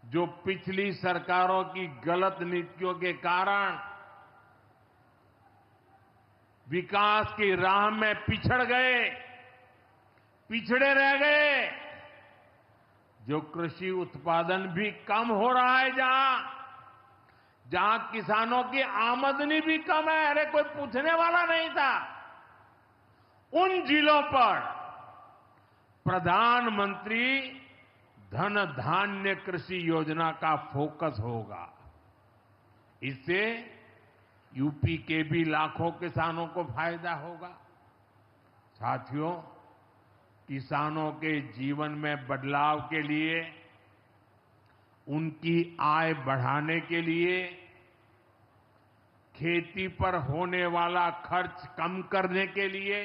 जो पिछली सरकारों की गलत नीतियों के कारण विकास की राह में पिछड़ गए, पिछड़े रह गए, जो कृषि उत्पादन भी कम हो रहा है, जहां किसानों की आमदनी भी कम है, अरे कोई पूछने वाला नहीं था, उन जिलों पर प्रधानमंत्री धन धान्य कृषि योजना का फोकस होगा। इससे यूपी के भी लाखों किसानों को फायदा होगा। साथियों, किसानों के जीवन में बदलाव के लिए, उनकी आय बढ़ाने के लिए, खेती पर होने वाला खर्च कम करने के लिए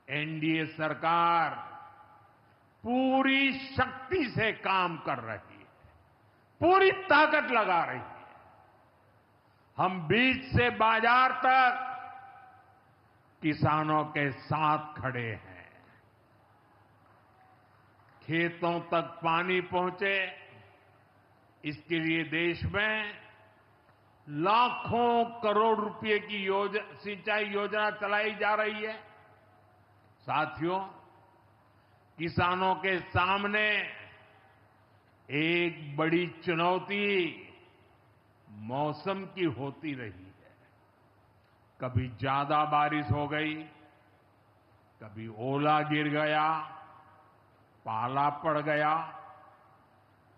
एनडीए सरकार पूरी शक्ति से काम कर रही है, पूरी ताकत लगा रही है। हम बीज से बाजार तक किसानों के साथ खड़े हैं। खेतों तक पानी पहुंचे, इसके लिए देश में लाखों करोड़ रुपए की सिंचाई योजना चलाई जा रही है। साथियों, किसानों के सामने एक बड़ी चुनौती मौसम की होती रही है। कभी ज्यादा बारिश हो गई, कभी ओला गिर गया, पाला पड़ गया।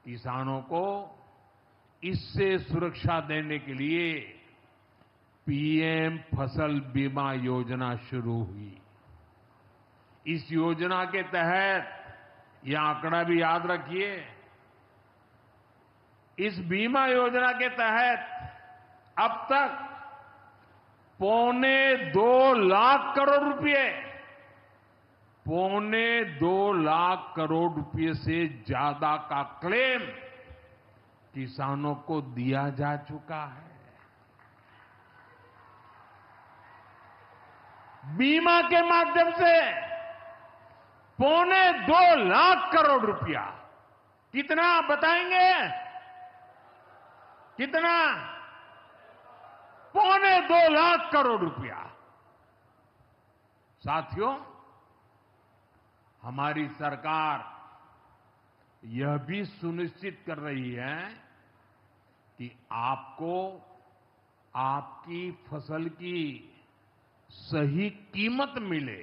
किसानों को इससे सुरक्षा देने के लिए पीएम फसल बीमा योजना शुरू हुई। इस योजना के तहत यह आंकड़ा भी याद रखिए, इस बीमा योजना के तहत अब तक 2.25 लाख करोड़ रुपए, 2.25 लाख करोड़ रुपए से ज्यादा का क्लेम किसानों को दिया जा चुका है। बीमा के माध्यम से 2.25 लाख करोड़ रुपया, कितना बताएंगे? कितना? 2.25 लाख करोड़ रुपया। साथियों, हमारी सरकार यह भी सुनिश्चित कर रही है कि आपको आपकी फसल की सही कीमत मिले।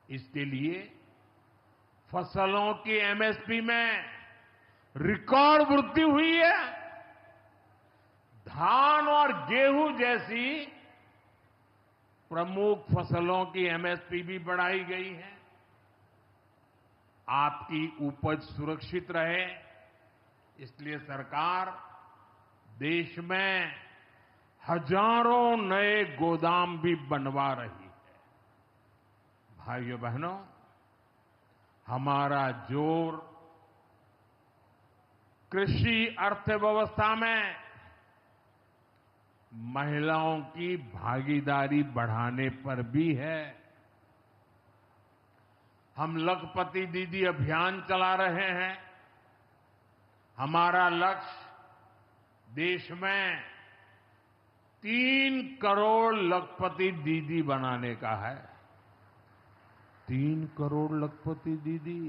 इसके लिए फसलों की एमएसपी में रिकॉर्ड वृद्धि हुई है। धान और गेहूं जैसी प्रमुख फसलों की एमएसपी भी बढ़ाई गई है। आपकी उपज सुरक्षित रहे, इसलिए सरकार देश में हजारों नए गोदाम भी बनवा रही है। भाइयों बहनों, हमारा जोर कृषि अर्थव्यवस्था में महिलाओं की भागीदारी बढ़ाने पर भी है। हम लखपति दीदी अभियान चला रहे हैं। हमारा लक्ष्य देश में 3 करोड़ लखपति दीदी बनाने का है। 3 करोड़ लखपति दीदी।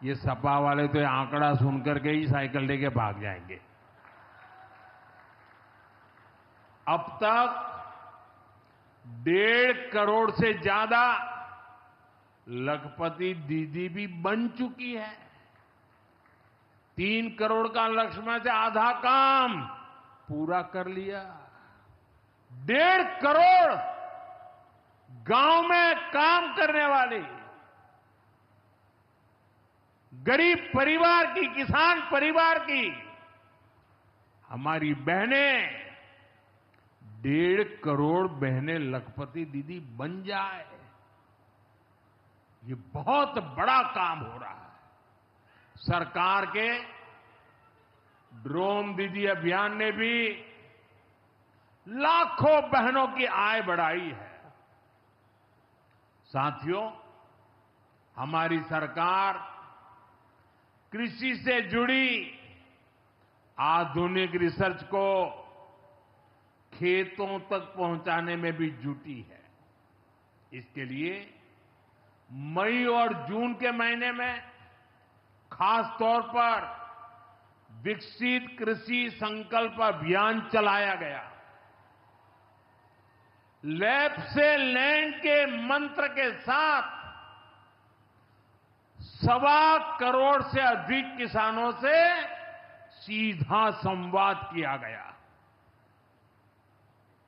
ये सपा वाले तो ये आंकड़ा सुनकर के ही साइकिल लेके भाग जाएंगे। अब तक 1.5 करोड़ से ज्यादा लखपति दीदी भी बन चुकी है। 3 करोड़ का लक्ष्य में से आधा काम पूरा कर लिया। 1.5 करोड़ गांव में काम करने वाली गरीब परिवार की, किसान परिवार की हमारी बहनें, 1.5 करोड़ बहनें लखपति दीदी बन जाए, ये बहुत बड़ा काम हो रहा है। सरकार के ड्रोन दीदी अभियान ने भी लाखों बहनों की आय बढ़ाई है। साथियों, हमारी सरकार कृषि से जुड़ी आधुनिक रिसर्च को खेतों तक पहुंचाने में भी जुटी है। इसके लिए मई और जून के महीने में खास तौर पर विकसित कृषि संकल्प अभियान चलाया गया। लैब से लैंड के मंत्र के साथ 1.25 करोड़ से अधिक किसानों से सीधा संवाद किया गया।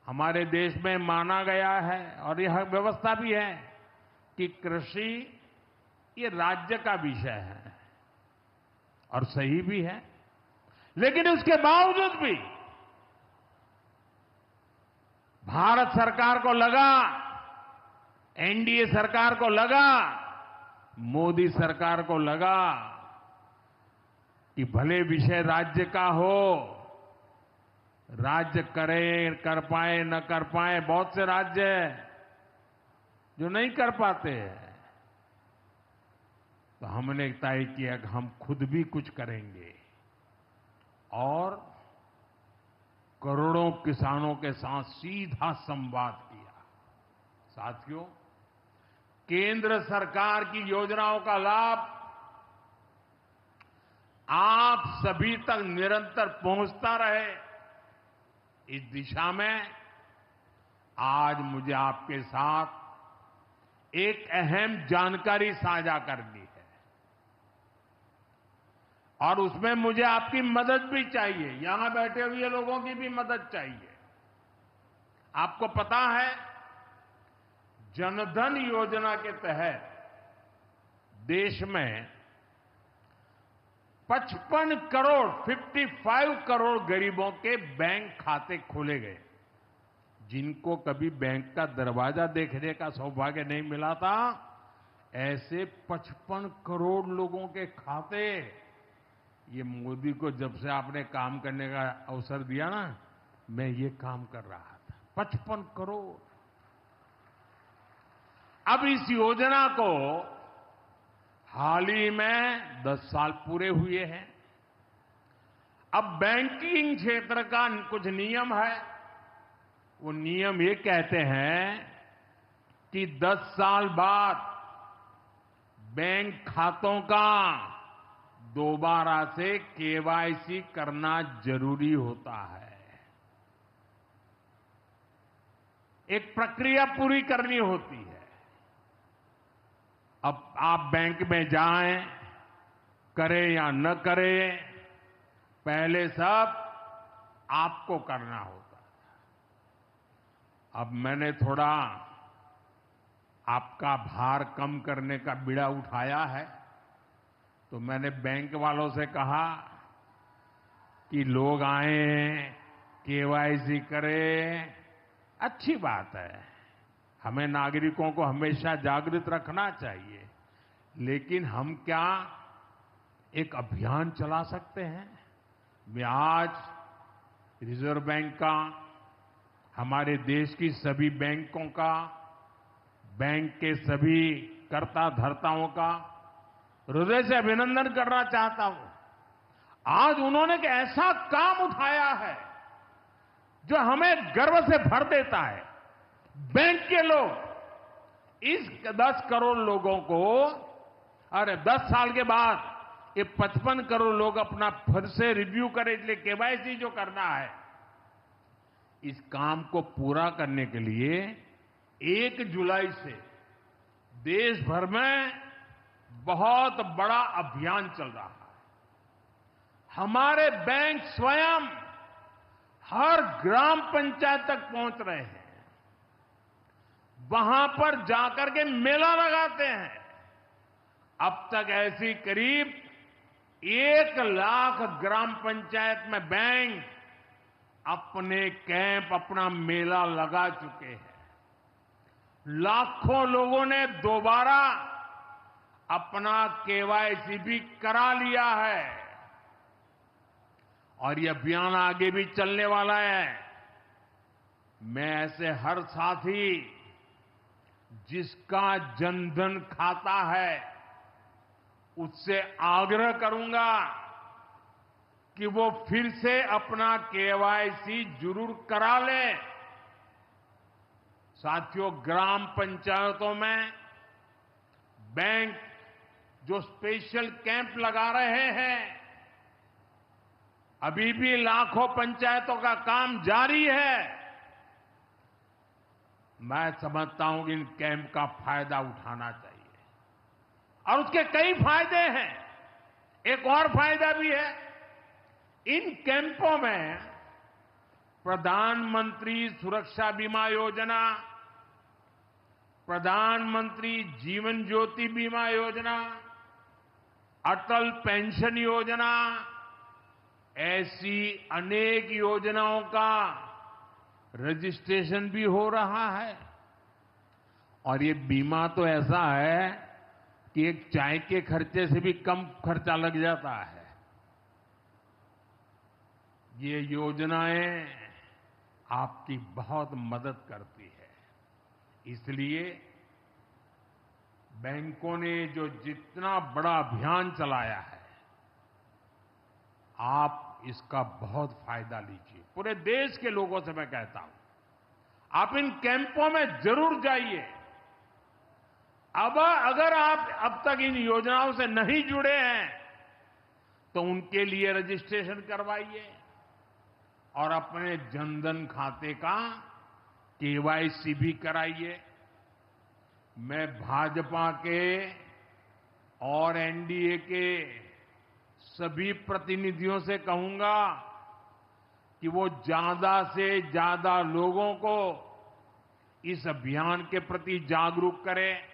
हमारे देश में माना गया है और यह व्यवस्था भी है कि कृषि ये राज्य का विषय है और सही भी है, लेकिन उसके बावजूद भी भारत सरकार को लगा, एनडीए सरकार को लगा, मोदी सरकार को लगा कि भले विषय राज्य का हो, राज्य करे, कर पाए न कर पाए, बहुत से राज्य हैं जो नहीं कर पाते हैं। तो हमने तय किया कि हम खुद भी कुछ करेंगे और करोड़ों किसानों के साथ सीधा संवाद किया। साथियों, केंद्र सरकार की योजनाओं का लाभ आप सभी तक निरंतर पहुंचता रहे, इस दिशा में आज मुझे आपके साथ एक अहम जानकारी साझा करनी है और उसमें मुझे आपकी मदद भी चाहिए। यहां बैठे हुए लोगों की भी मदद चाहिए। आपको पता है, जनधन योजना के तहत देश में 55 करोड़ गरीबों के बैंक खाते खोले गए। जिनको कभी बैंक का दरवाजा देखने का सौभाग्य नहीं मिला था, ऐसे 55 करोड़ लोगों के खाते, ये मोदी को जब से आपने काम करने का अवसर दिया ना, मैं ये काम कर रहा था। 55 करोड़। अब इस योजना को हाल ही में 10 साल पूरे हुए हैं। अब बैंकिंग क्षेत्र का कुछ नियम है। वो नियम ये कहते हैं कि 10 साल बाद बैंक खातों का दोबारा से केवाईसी करना जरूरी होता है। एक प्रक्रिया पूरी करनी होती है। अब आप बैंक में जाएं, करें या न करें, पहले सब आपको करना होता था। अब मैंने थोड़ा आपका भार कम करने का बीड़ा उठाया है, तो मैंने बैंक वालों से कहा कि लोग आएं, केवाईसी करें, अच्छी बात है। हमें नागरिकों को हमेशा जागृत रखना चाहिए, लेकिन हम क्या एक अभियान चला सकते हैं? मैं आज रिजर्व बैंक का, हमारे देश की सभी बैंकों का, बैंक के सभी कर्ता धर्ताओं का हृदय से अभिनंदन करना चाहता हूं। आज उन्होंने एक ऐसा काम उठाया है जो हमें गर्व से भर देता है। बैंक के लोग इस 10 करोड़ लोगों को, अरे 10 साल के बाद ये 55 करोड़ लोग अपना फिर से रिव्यू करें, इसलिए केवाईसी जो करना है, इस काम को पूरा करने के लिए 1 जुलाई से देश भर में बहुत बड़ा अभियान चल रहा है। हमारे बैंक स्वयं हर ग्राम पंचायत तक पहुंच रहे हैं, वहां पर जाकर के मेला लगाते हैं। अब तक ऐसी करीब 1 लाख ग्राम पंचायत में बैंक अपने कैंप, अपना मेला लगा चुके हैं। लाखों लोगों ने दोबारा अपना केवाईसी भी करा लिया है और ये अभियान आगे भी चलने वाला है। मैं ऐसे हर साथी जिसका जनधन खाता है उससे आग्रह करूंगा कि वो फिर से अपना केवाईसी जरूर करा ले। साथियों, ग्राम पंचायतों में बैंक जो स्पेशल कैंप लगा रहे हैं, अभी भी लाखों पंचायतों का काम जारी है। मैं समझता हूं कि इन कैंप का फायदा उठाना चाहिए और उसके कई फायदे हैं। एक और फायदा भी है, इन कैंपों में प्रधानमंत्री सुरक्षा बीमा योजना, प्रधानमंत्री जीवन ज्योति बीमा योजना, अटल पेंशन योजना, ऐसी अनेक योजनाओं का रजिस्ट्रेशन भी हो रहा है। और ये बीमा तो ऐसा है कि एक चाय के खर्चे से भी कम खर्चा लग जाता है। ये योजनाएं आपकी बहुत मदद करती है। इसलिए बैंकों ने जो जितना बड़ा अभियान चलाया है, आप इसका बहुत फायदा लीजिए। पूरे देश के लोगों से मैं कहता हूं, आप इन कैंपों में जरूर जाइए। अब अगर आप अब तक इन योजनाओं से नहीं जुड़े हैं तो उनके लिए रजिस्ट्रेशन करवाइए और अपने जनधन खाते का केवाईसी भी कराइए। मैं भाजपा के और एनडीए के सभी प्रतिनिधियों से कहूंगा कि वो ज्यादा से ज्यादा लोगों को इस अभियान के प्रति जागरूक करें।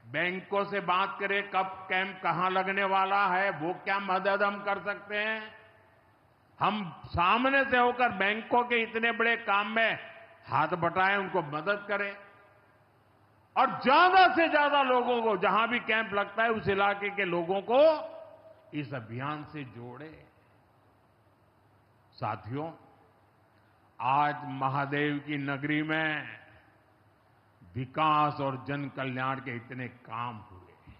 बैंकों से बात करें कब कैंप कहां लगने वाला है, वो क्या मदद हम कर सकते हैं। हम सामने से होकर बैंकों के इतने बड़े काम में हाथ बटाएं, उनको मदद करें और ज्यादा से ज्यादा लोगों को, जहां भी कैंप लगता है उस इलाके के लोगों को इस अभियान से जोड़े। साथियों, आज महादेव की नगरी में विकास और जन कल्याण के इतने काम हुए।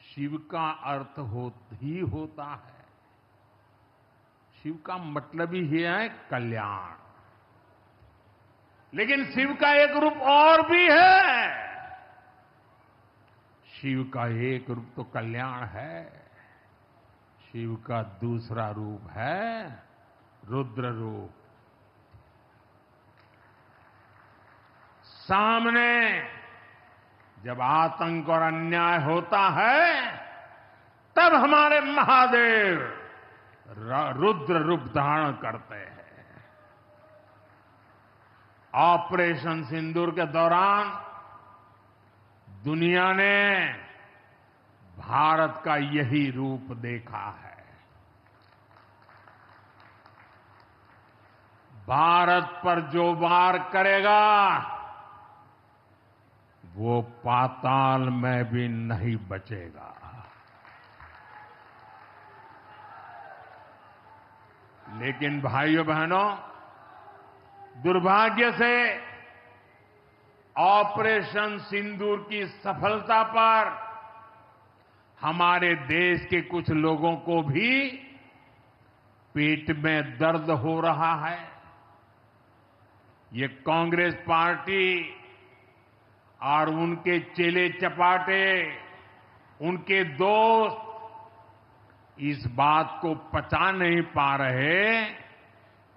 शिव का अर्थ ही होता है, शिव का मतलब ही है कल्याण। लेकिन शिव का एक रूप और भी है। शिव का एक रूप तो कल्याण है, शिव का दूसरा रूप है रुद्र रूप। सामने जब आतंक और अन्याय होता है, तब हमारे महादेव रुद्र रूप धारण करते हैं। ऑपरेशन सिंदूर के दौरान दुनिया ने भारत का यही रूप देखा है। भारत पर जो वार करेगा वो पाताल में भी नहीं बचेगा। लेकिन भाइयों बहनों, दुर्भाग्य से ऑपरेशन सिंदूर की सफलता पर हमारे देश के कुछ लोगों को भी पेट में दर्द हो रहा है। ये कांग्रेस पार्टी और उनके चेले चपाटे, उनके दोस्त इस बात को पचा नहीं पा रहे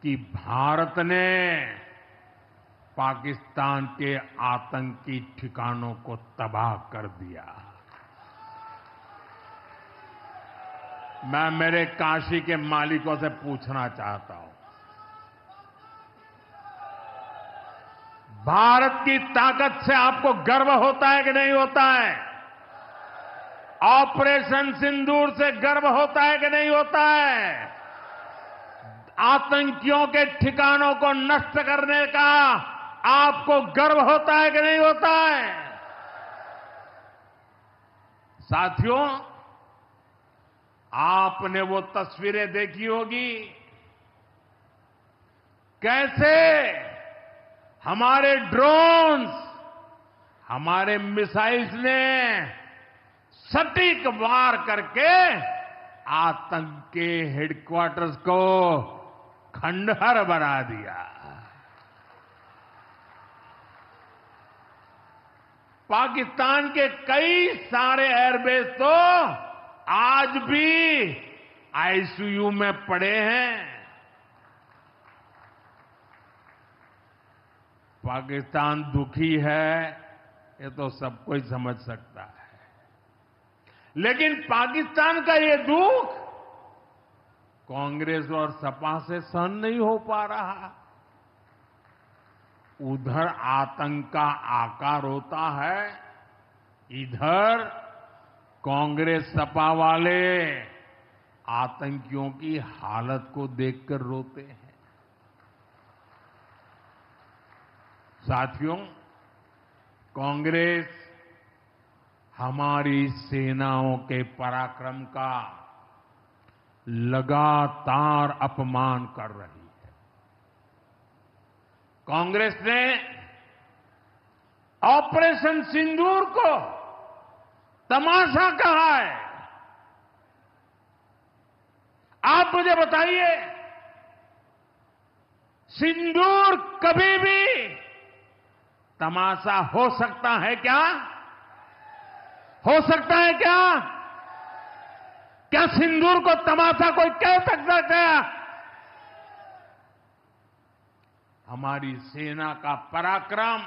कि भारत ने पाकिस्तान के आतंकी ठिकानों को तबाह कर दिया। मैं मेरे काशी के मालिकों से पूछना चाहता हूं, भारत की ताकत से आपको गर्व होता है कि नहीं होता है? ऑपरेशन सिंदूर से गर्व होता है कि नहीं होता है? आतंकियों के ठिकानों को नष्ट करने का आपको गर्व होता है कि नहीं होता है? साथियों, आपने वो तस्वीरें देखी होगी, कैसे हमारे ड्रोन्स, हमारे मिसाइल्स ने सटीक वार करके आतंक के हेडक्वार्टर्स को खंडहर बना दिया। पाकिस्तान के कई सारे एयरबेस तो आज भी आईसीयू में पड़े हैं। पाकिस्तान दुखी है, ये तो सब कोई समझ सकता है। लेकिन पाकिस्तान का ये दुख कांग्रेस और सपा से सहन नहीं हो पा रहा। उधर आतंक का आकार होता है, इधर कांग्रेस सपा वाले आतंकियों की हालत को देखकर रोते हैं। साथियों, कांग्रेस हमारी सेनाओं के पराक्रम का लगातार अपमान कर रही है। कांग्रेस ने ऑपरेशन सिंदूर को तमाशा कहा है। आप मुझे बताइए, सिंदूर कभी भी तमाशा हो सकता है क्या? हो सकता है क्या? क्या सिंदूर को तमाशा कोई कह सकता क्या? हमारी सेना का पराक्रम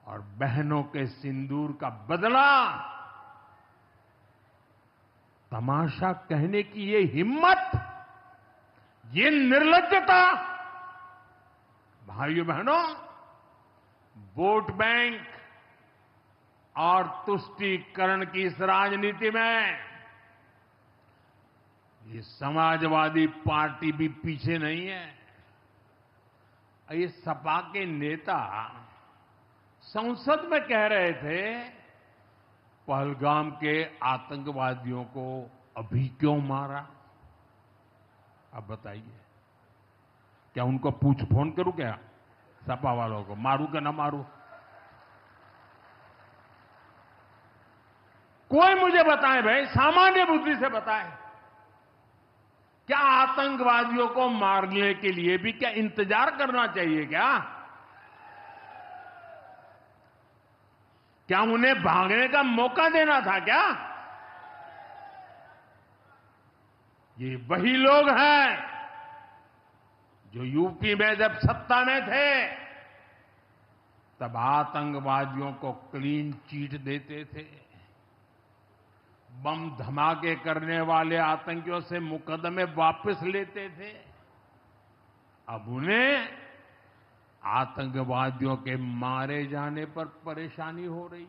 और बहनों के सिंदूर का बदला तमाशा कहने की ये हिम्मत, ये निर्लज्जता, भाइयों बहनों, वोट बैंक और तुष्टीकरण की इस राजनीति में ये समाजवादी पार्टी भी पीछे नहीं है। ये सपा के नेता संसद में कह रहे थे, पहलगाम के आतंकवादियों को अभी क्यों मारा? अब बताइए, क्या उनको पूछ फोन करूं क्या? सपा वालों को मारूं क्या ना मारूं? कोई मुझे बताए भाई, सामान्य बुद्धि से बताए, क्या आतंकवादियों को मारने के लिए भी क्या इंतजार करना चाहिए क्या? क्या उन्हें भागने का मौका देना था क्या? ये वही लोग हैं जो यूपी में जब सत्ता में थे तब आतंकवादियों को क्लीन चिट देते थे, बम धमाके करने वाले आतंकियों से मुकदमे वापस लेते थे। अब उन्हें आतंकवादियों के मारे जाने पर परेशानी हो रही है।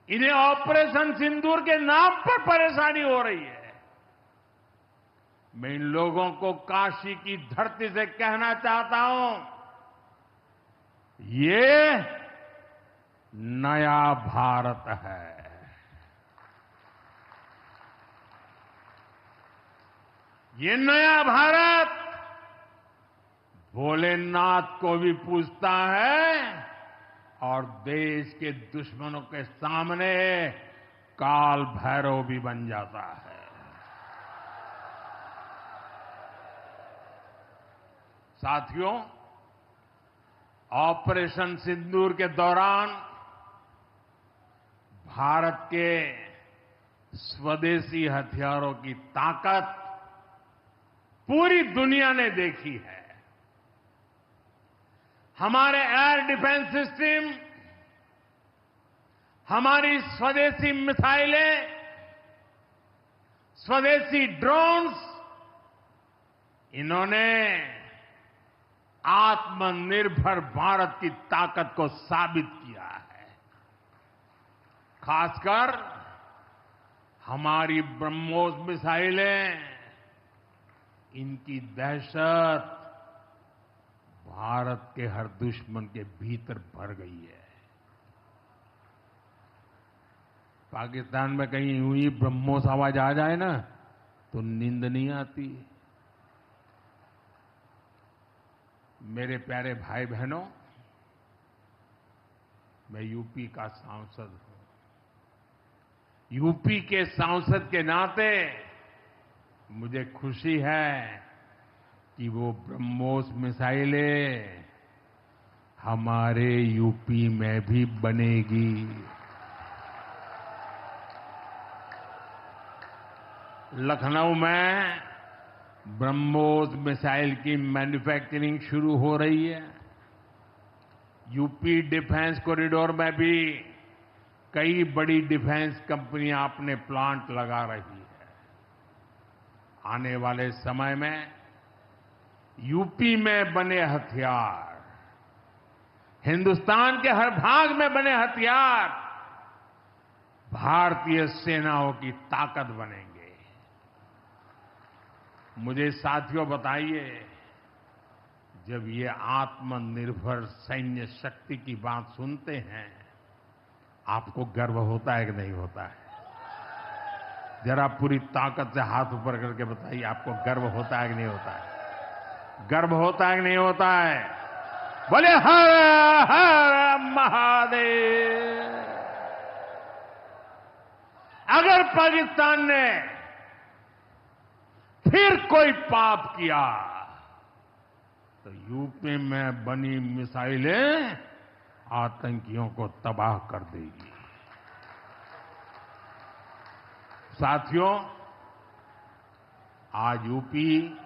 इन्हें ऑपरेशन सिंदूर के नाम पर परेशानी हो रही है। मैं इन लोगों को काशी की धरती से कहना चाहता हूं, ये नया भारत है। ये नया भारत भोलेनाथ को भी पूजता है और देश के दुश्मनों के सामने काल भैरव भी बन जाता है। साथियों, ऑपरेशन सिंदूर के दौरान भारत के स्वदेशी हथियारों की ताकत पूरी दुनिया ने देखी है। हमारे एयर डिफेंस सिस्टम, हमारी स्वदेशी मिसाइलें, स्वदेशी ड्रोन्स, इन्होंने आत्मनिर्भर भारत की ताकत को साबित किया है। खासकर हमारी ब्रह्मोस मिसाइलें, इनकी दहशत भारत के हर दुश्मन के भीतर भर गई है। पाकिस्तान में कहीं यूं ही ब्रह्मोस आवाज आ जाए ना तो नींद नहीं आती। मेरे प्यारे भाई बहनों, मैं यूपी का सांसद हूं। यूपी के सांसद के नाते मुझे खुशी है कि वो ब्रह्मोस मिसाइलें हमारे यूपी में भी बनेगी। लखनऊ में ब्रह्मोस मिसाइल की मैन्युफैक्चरिंग शुरू हो रही है। यूपी डिफेंस कॉरिडोर में भी कई बड़ी डिफेंस कंपनियां अपने प्लांट लगा रही है। आने वाले समय में यूपी में बने हथियार, हिंदुस्तान के हर भाग में बने हथियार भारतीय सेनाओं की ताकत बनेंगे। मुझे साथियों बताइए, जब ये आत्मनिर्भर सैन्य शक्ति की बात सुनते हैं, आपको गर्व होता है कि नहीं होता है? जरा पूरी ताकत से हाथ ऊपर करके बताइए, आपको गर्व होता है कि नहीं होता है? गर्व होता है कि नहीं होता है? बोले हर हर महादेव। अगर पाकिस्तान ने फिर कोई पाप किया तो यूपी में बनी मिसाइलें आतंकियों को तबाह कर देगी। साथियों, आज यूपी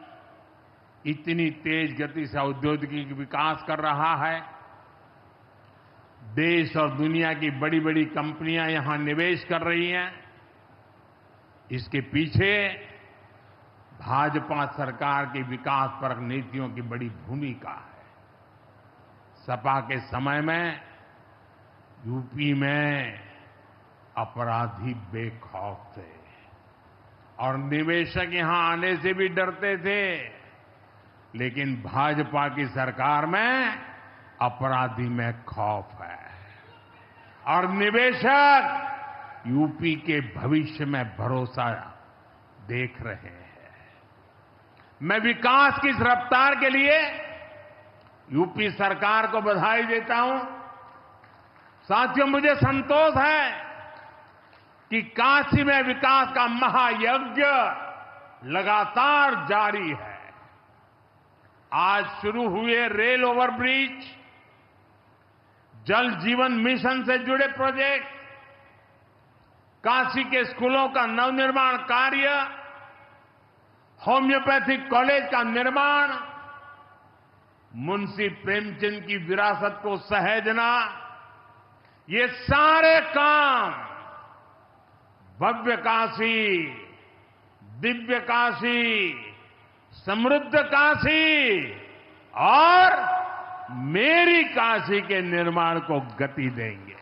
इतनी तेज गति से औद्योगिक विकास कर रहा है। देश और दुनिया की बड़ी बड़ी कंपनियां यहां निवेश कर रही हैं। इसके पीछे भाजपा सरकार की विकासपरक नीतियों की बड़ी भूमिका है। सपा के समय में यूपी में अपराधी बेखौफ थे और निवेशक यहां आने से भी डरते थे, लेकिन भाजपा की सरकार में अपराधी में खौफ है और निवेशक यूपी के भविष्य में भरोसा देख रहे हैं। मैं विकास की इस रफ्तार के लिए यूपी सरकार को बधाई देता हूं। साथियों, मुझे संतोष है कि काशी में विकास का महायज्ञ लगातार जारी है। आज शुरू हुए रेल ओवरब्रिज, जल जीवन मिशन से जुड़े प्रोजेक्ट, काशी के स्कूलों का नवनिर्माण कार्य, होम्योपैथिक कॉलेज का निर्माण, मुंशी प्रेमचंद की विरासत को सहेजना, ये सारे काम भव्य काशी, दिव्य काशी, समृद्ध काशी और मेरी काशी के निर्माण को गति देंगे।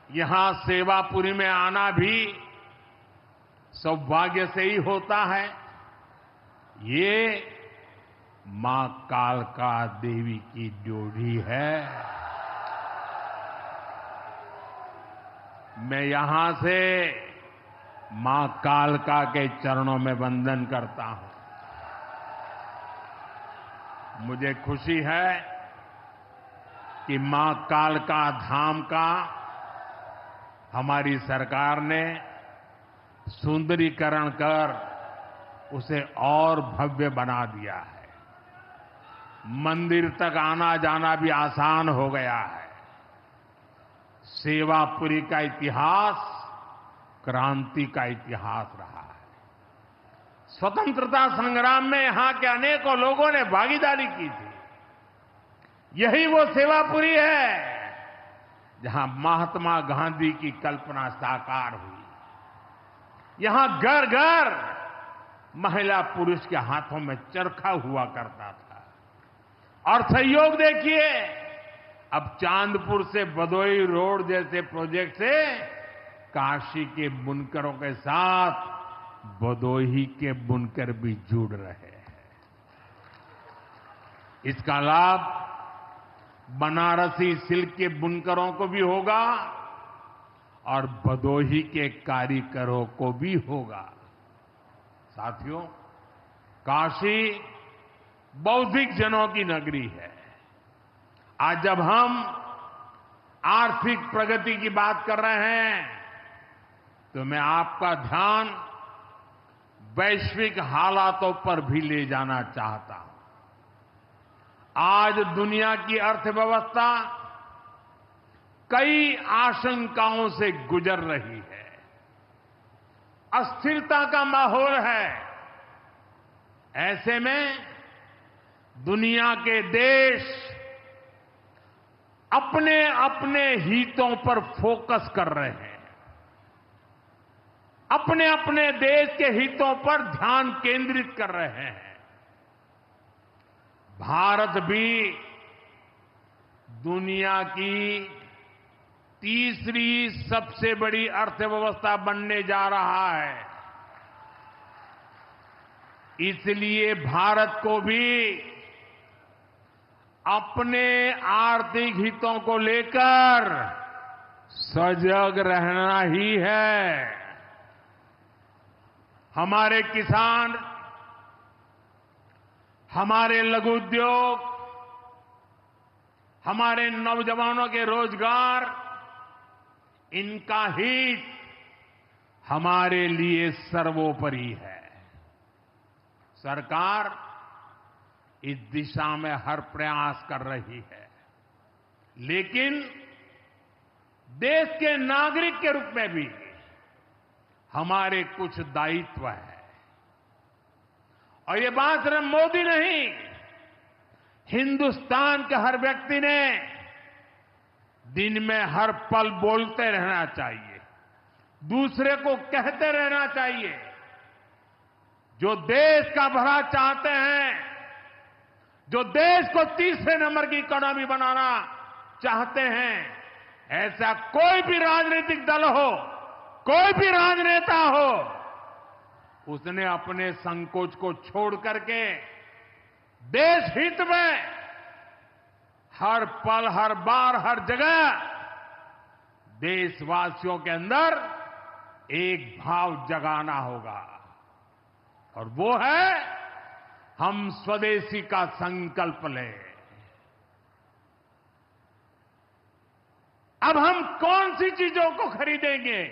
यहां सेवापुरी में आना भी सौभाग्य से ही होता है। ये मां कालका देवी की ड्योढ़ी है। मैं यहां से मां कालका के चरणों में वंदन करता हूं। मुझे खुशी है कि मां कालका धाम का हमारी सरकार ने सुंदरीकरण कर उसे और भव्य बना दिया है। मंदिर तक आना जाना भी आसान हो गया है। सेवापुरी का इतिहास क्रांति का इतिहास रहा है। स्वतंत्रता संग्राम में यहां के अनेकों लोगों ने भागीदारी की थी। यही वो सेवापुरी है जहां महात्मा गांधी की कल्पना साकार हुई। यहां घर घर महिला पुरुष के हाथों में चरखा हुआ करता था। और सहयोग देखिए, अब चांदपुर से भदोही रोड जैसे प्रोजेक्ट से काशी के बुनकरों के साथ भदोही के बुनकर भी जुड़ रहे हैं। इसका लाभ बनारसी सिल्क के बुनकरों को भी होगा और भदोही के कारीगरों को भी होगा। साथियों, काशी बौद्धिक जनों की नगरी है। आज जब हम आर्थिक प्रगति की बात कर रहे हैं तो मैं आपका ध्यान वैश्विक हालातों पर भी ले जाना चाहता हूं। आज दुनिया की अर्थव्यवस्था कई आशंकाओं से गुजर रही है। अस्थिरता का माहौल है। ऐसे में दुनिया के देश अपने अपने हितों पर फोकस कर रहे हैं। अपने अपने देश के हितों पर ध्यान केंद्रित कर रहे हैं। भारत भी दुनिया की तीसरी सबसे बड़ी अर्थव्यवस्था बनने जा रहा है। इसलिए भारत को भी अपने आर्थिक हितों को लेकर सजग रहना ही है। हमारे किसान, हमारे लघु उद्योग, हमारे नौजवानों के रोजगार, इनका हित हमारे लिए सर्वोपरि है। सरकार इस दिशा में हर प्रयास कर रही है, लेकिन देश के नागरिक के रूप में भी हमारे कुछ दायित्व है। और ये बात सिर्फ मोदी नहीं, हिंदुस्तान के हर व्यक्ति ने दिन में हर पल बोलते रहना चाहिए, दूसरे को कहते रहना चाहिए। जो देश का भला चाहते हैं, जो देश को तीसरे नंबर की इकोनॉमी बनाना चाहते हैं, ऐसा कोई भी राजनीतिक दल हो, कोई भी राजनेता हो, उसने अपने संकोच को छोड़ करके देश हित में हर पल, हर बार, हर जगह देशवासियों के अंदर एक भाव जगाना होगा, और वो है हम स्वदेशी का संकल्प लें। अब हम कौन सी चीजों को खरीदेंगे,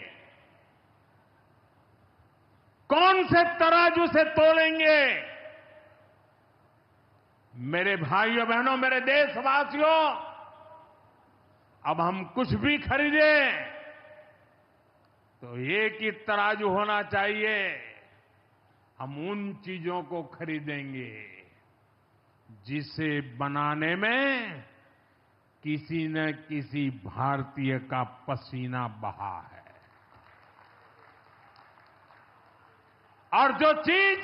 कौन से तराजू से तोलेंगे? मेरे भाइयों बहनों, मेरे देशवासियों, अब हम कुछ भी खरीदें तो एक ही तराजू होना चाहिए। हम उन चीजों को खरीदेंगे जिसे बनाने में किसी न किसी भारतीय का पसीना बहा है। और जो चीज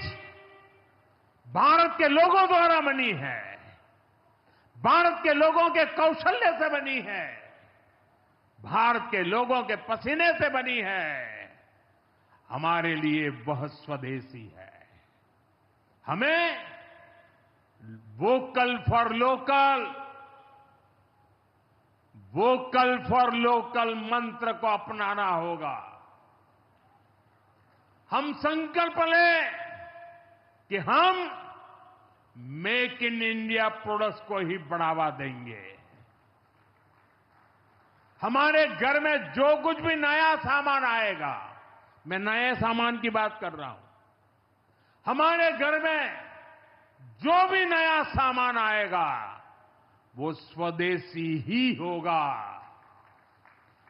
भारत के लोगों द्वारा बनी है, भारत के लोगों के कौशल्य से बनी है, भारत के लोगों के पसीने से बनी है, हमारे लिए वह स्वदेशी है। हमें vocal for local, vocal for local मंत्र को अपनाना होगा। हम संकल्प लें कि हम मेक इन इंडिया प्रोडक्ट्स को ही बढ़ावा देंगे। हमारे घर में जो कुछ भी नया सामान आएगा, मैं नए सामान की बात कर रहा हूं, हमारे घर में जो भी नया सामान आएगा वो स्वदेशी ही होगा।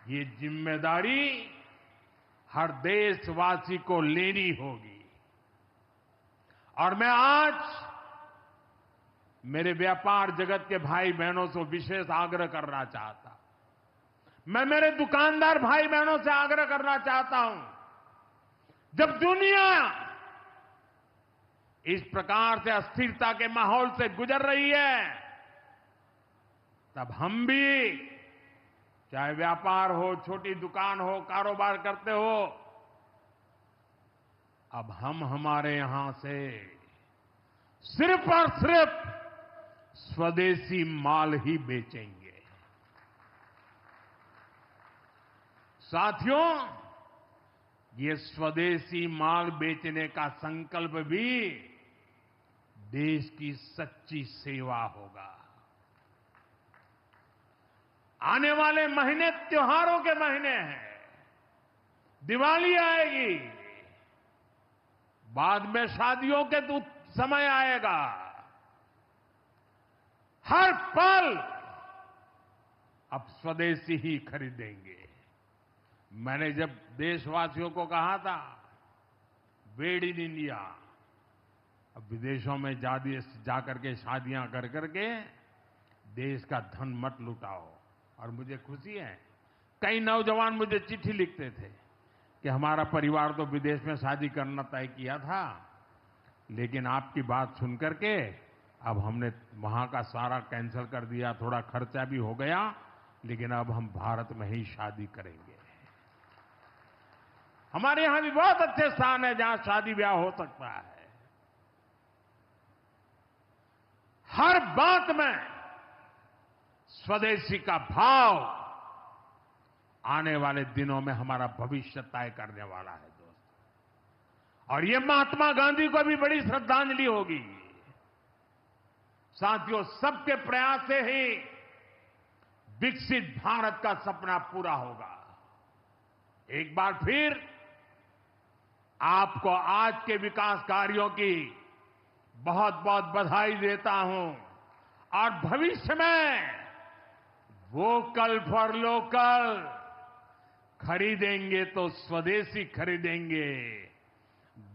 ये जिम्मेदारी हर देशवासी को लेनी होगी। और मैं आज मेरे व्यापार जगत के भाई बहनों से विशेष आग्रह करना चाहता हूं। मैं मेरे दुकानदार भाई बहनों से आग्रह करना चाहता हूं, जब दुनिया इस प्रकार से अस्थिरता के माहौल से गुजर रही है, तब हम भी, चाहे व्यापार हो, छोटी दुकान हो, कारोबार करते हो, अब हम हमारे यहां से सिर्फ और सिर्फ स्वदेशी माल ही बेचेंगे। साथियों, ये स्वदेशी माल बेचने का संकल्प भी देश की सच्ची सेवा होगा। आने वाले महीने त्योहारों के महीने हैं, दिवाली आएगी, बाद में शादियों के समय आएगा। हर पल अब स्वदेशी ही खरीदेंगे। मैंने जब देशवासियों को कहा था मेड इन इंडिया, अब विदेशों में जाकर के शादियां कर करके देश का धन मत लुटाओ। और मुझे खुशी है, कई नौजवान मुझे चिट्ठी लिखते थे कि हमारा परिवार तो विदेश में शादी करना तय किया था, लेकिन आपकी बात सुन करके अब हमने वहां का सारा कैंसिल कर दिया। थोड़ा खर्चा भी हो गया, लेकिन अब हम भारत में ही शादी करेंगे। हमारे यहां भी बहुत अच्छे स्थान है जहां शादी ब्याह हो सकता है। हर बात में स्वदेशी का भाव आने वाले दिनों में हमारा भविष्य तय करने वाला है दोस्त। और ये महात्मा गांधी को भी बड़ी श्रद्धांजलि होगी। साथियों, सबके प्रयास से ही विकसित भारत का सपना पूरा होगा। एक बार फिर आपको आज के विकास कार्यों की बहुत बहुत बधाई देता हूं और भविष्य में वोकल फॉर लोकल, खरीदेंगे तो स्वदेशी खरीदेंगे,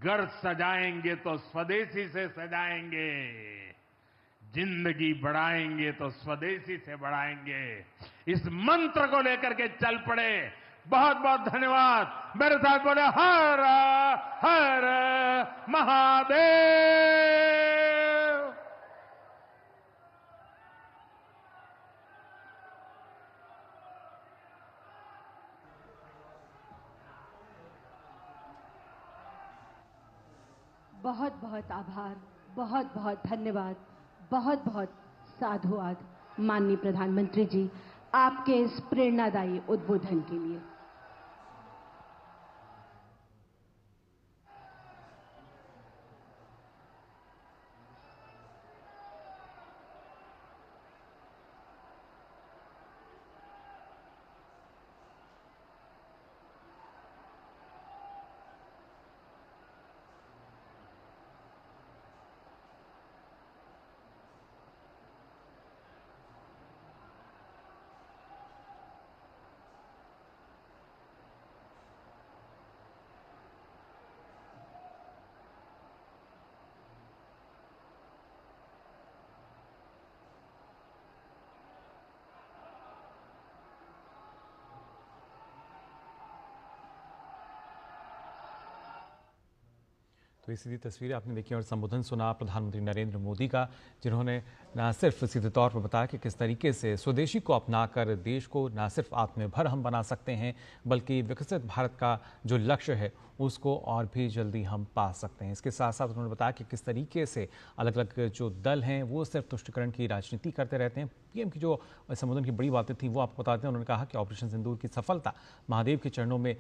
घर सजाएंगे तो स्वदेशी से सजाएंगे, जिंदगी बढ़ाएंगे तो स्वदेशी से बढ़ाएंगे। इस मंत्र को लेकर के चल पड़े। बहुत बहुत धन्यवाद। मेरे साथ बोले हर हर महादेव।
बहुत बहुत आभार, बहुत बहुत धन्यवाद, बहुत बहुत साधुवाद माननीय प्रधानमंत्री जी आपके इस प्रेरणादायी उद्बोधन के लिए।
तो ये सीधी तस्वीरें आपने देखी और संबोधन सुना प्रधानमंत्री नरेंद्र मोदी का, जिन्होंने न सिर्फ सीधे तौर पर बताया कि किस तरीके से स्वदेशी को अपनाकर देश को न सिर्फ आत्मनिर्भर हम बना सकते हैं, बल्कि विकसित भारत का जो लक्ष्य है उसको और भी जल्दी हम पा सकते हैं। इसके साथ साथ उन्होंने बताया कि किस तरीके से अलग अलग जो दल हैं वो सिर्फ तुष्टिकरण की राजनीति करते रहते हैं। पीएम की जो संबोधन की बड़ी बातें थी वो आपको बताते हैं। उन्होंने कहा कि ऑपरेशन सिंदूर की सफलता महादेव के चरणों में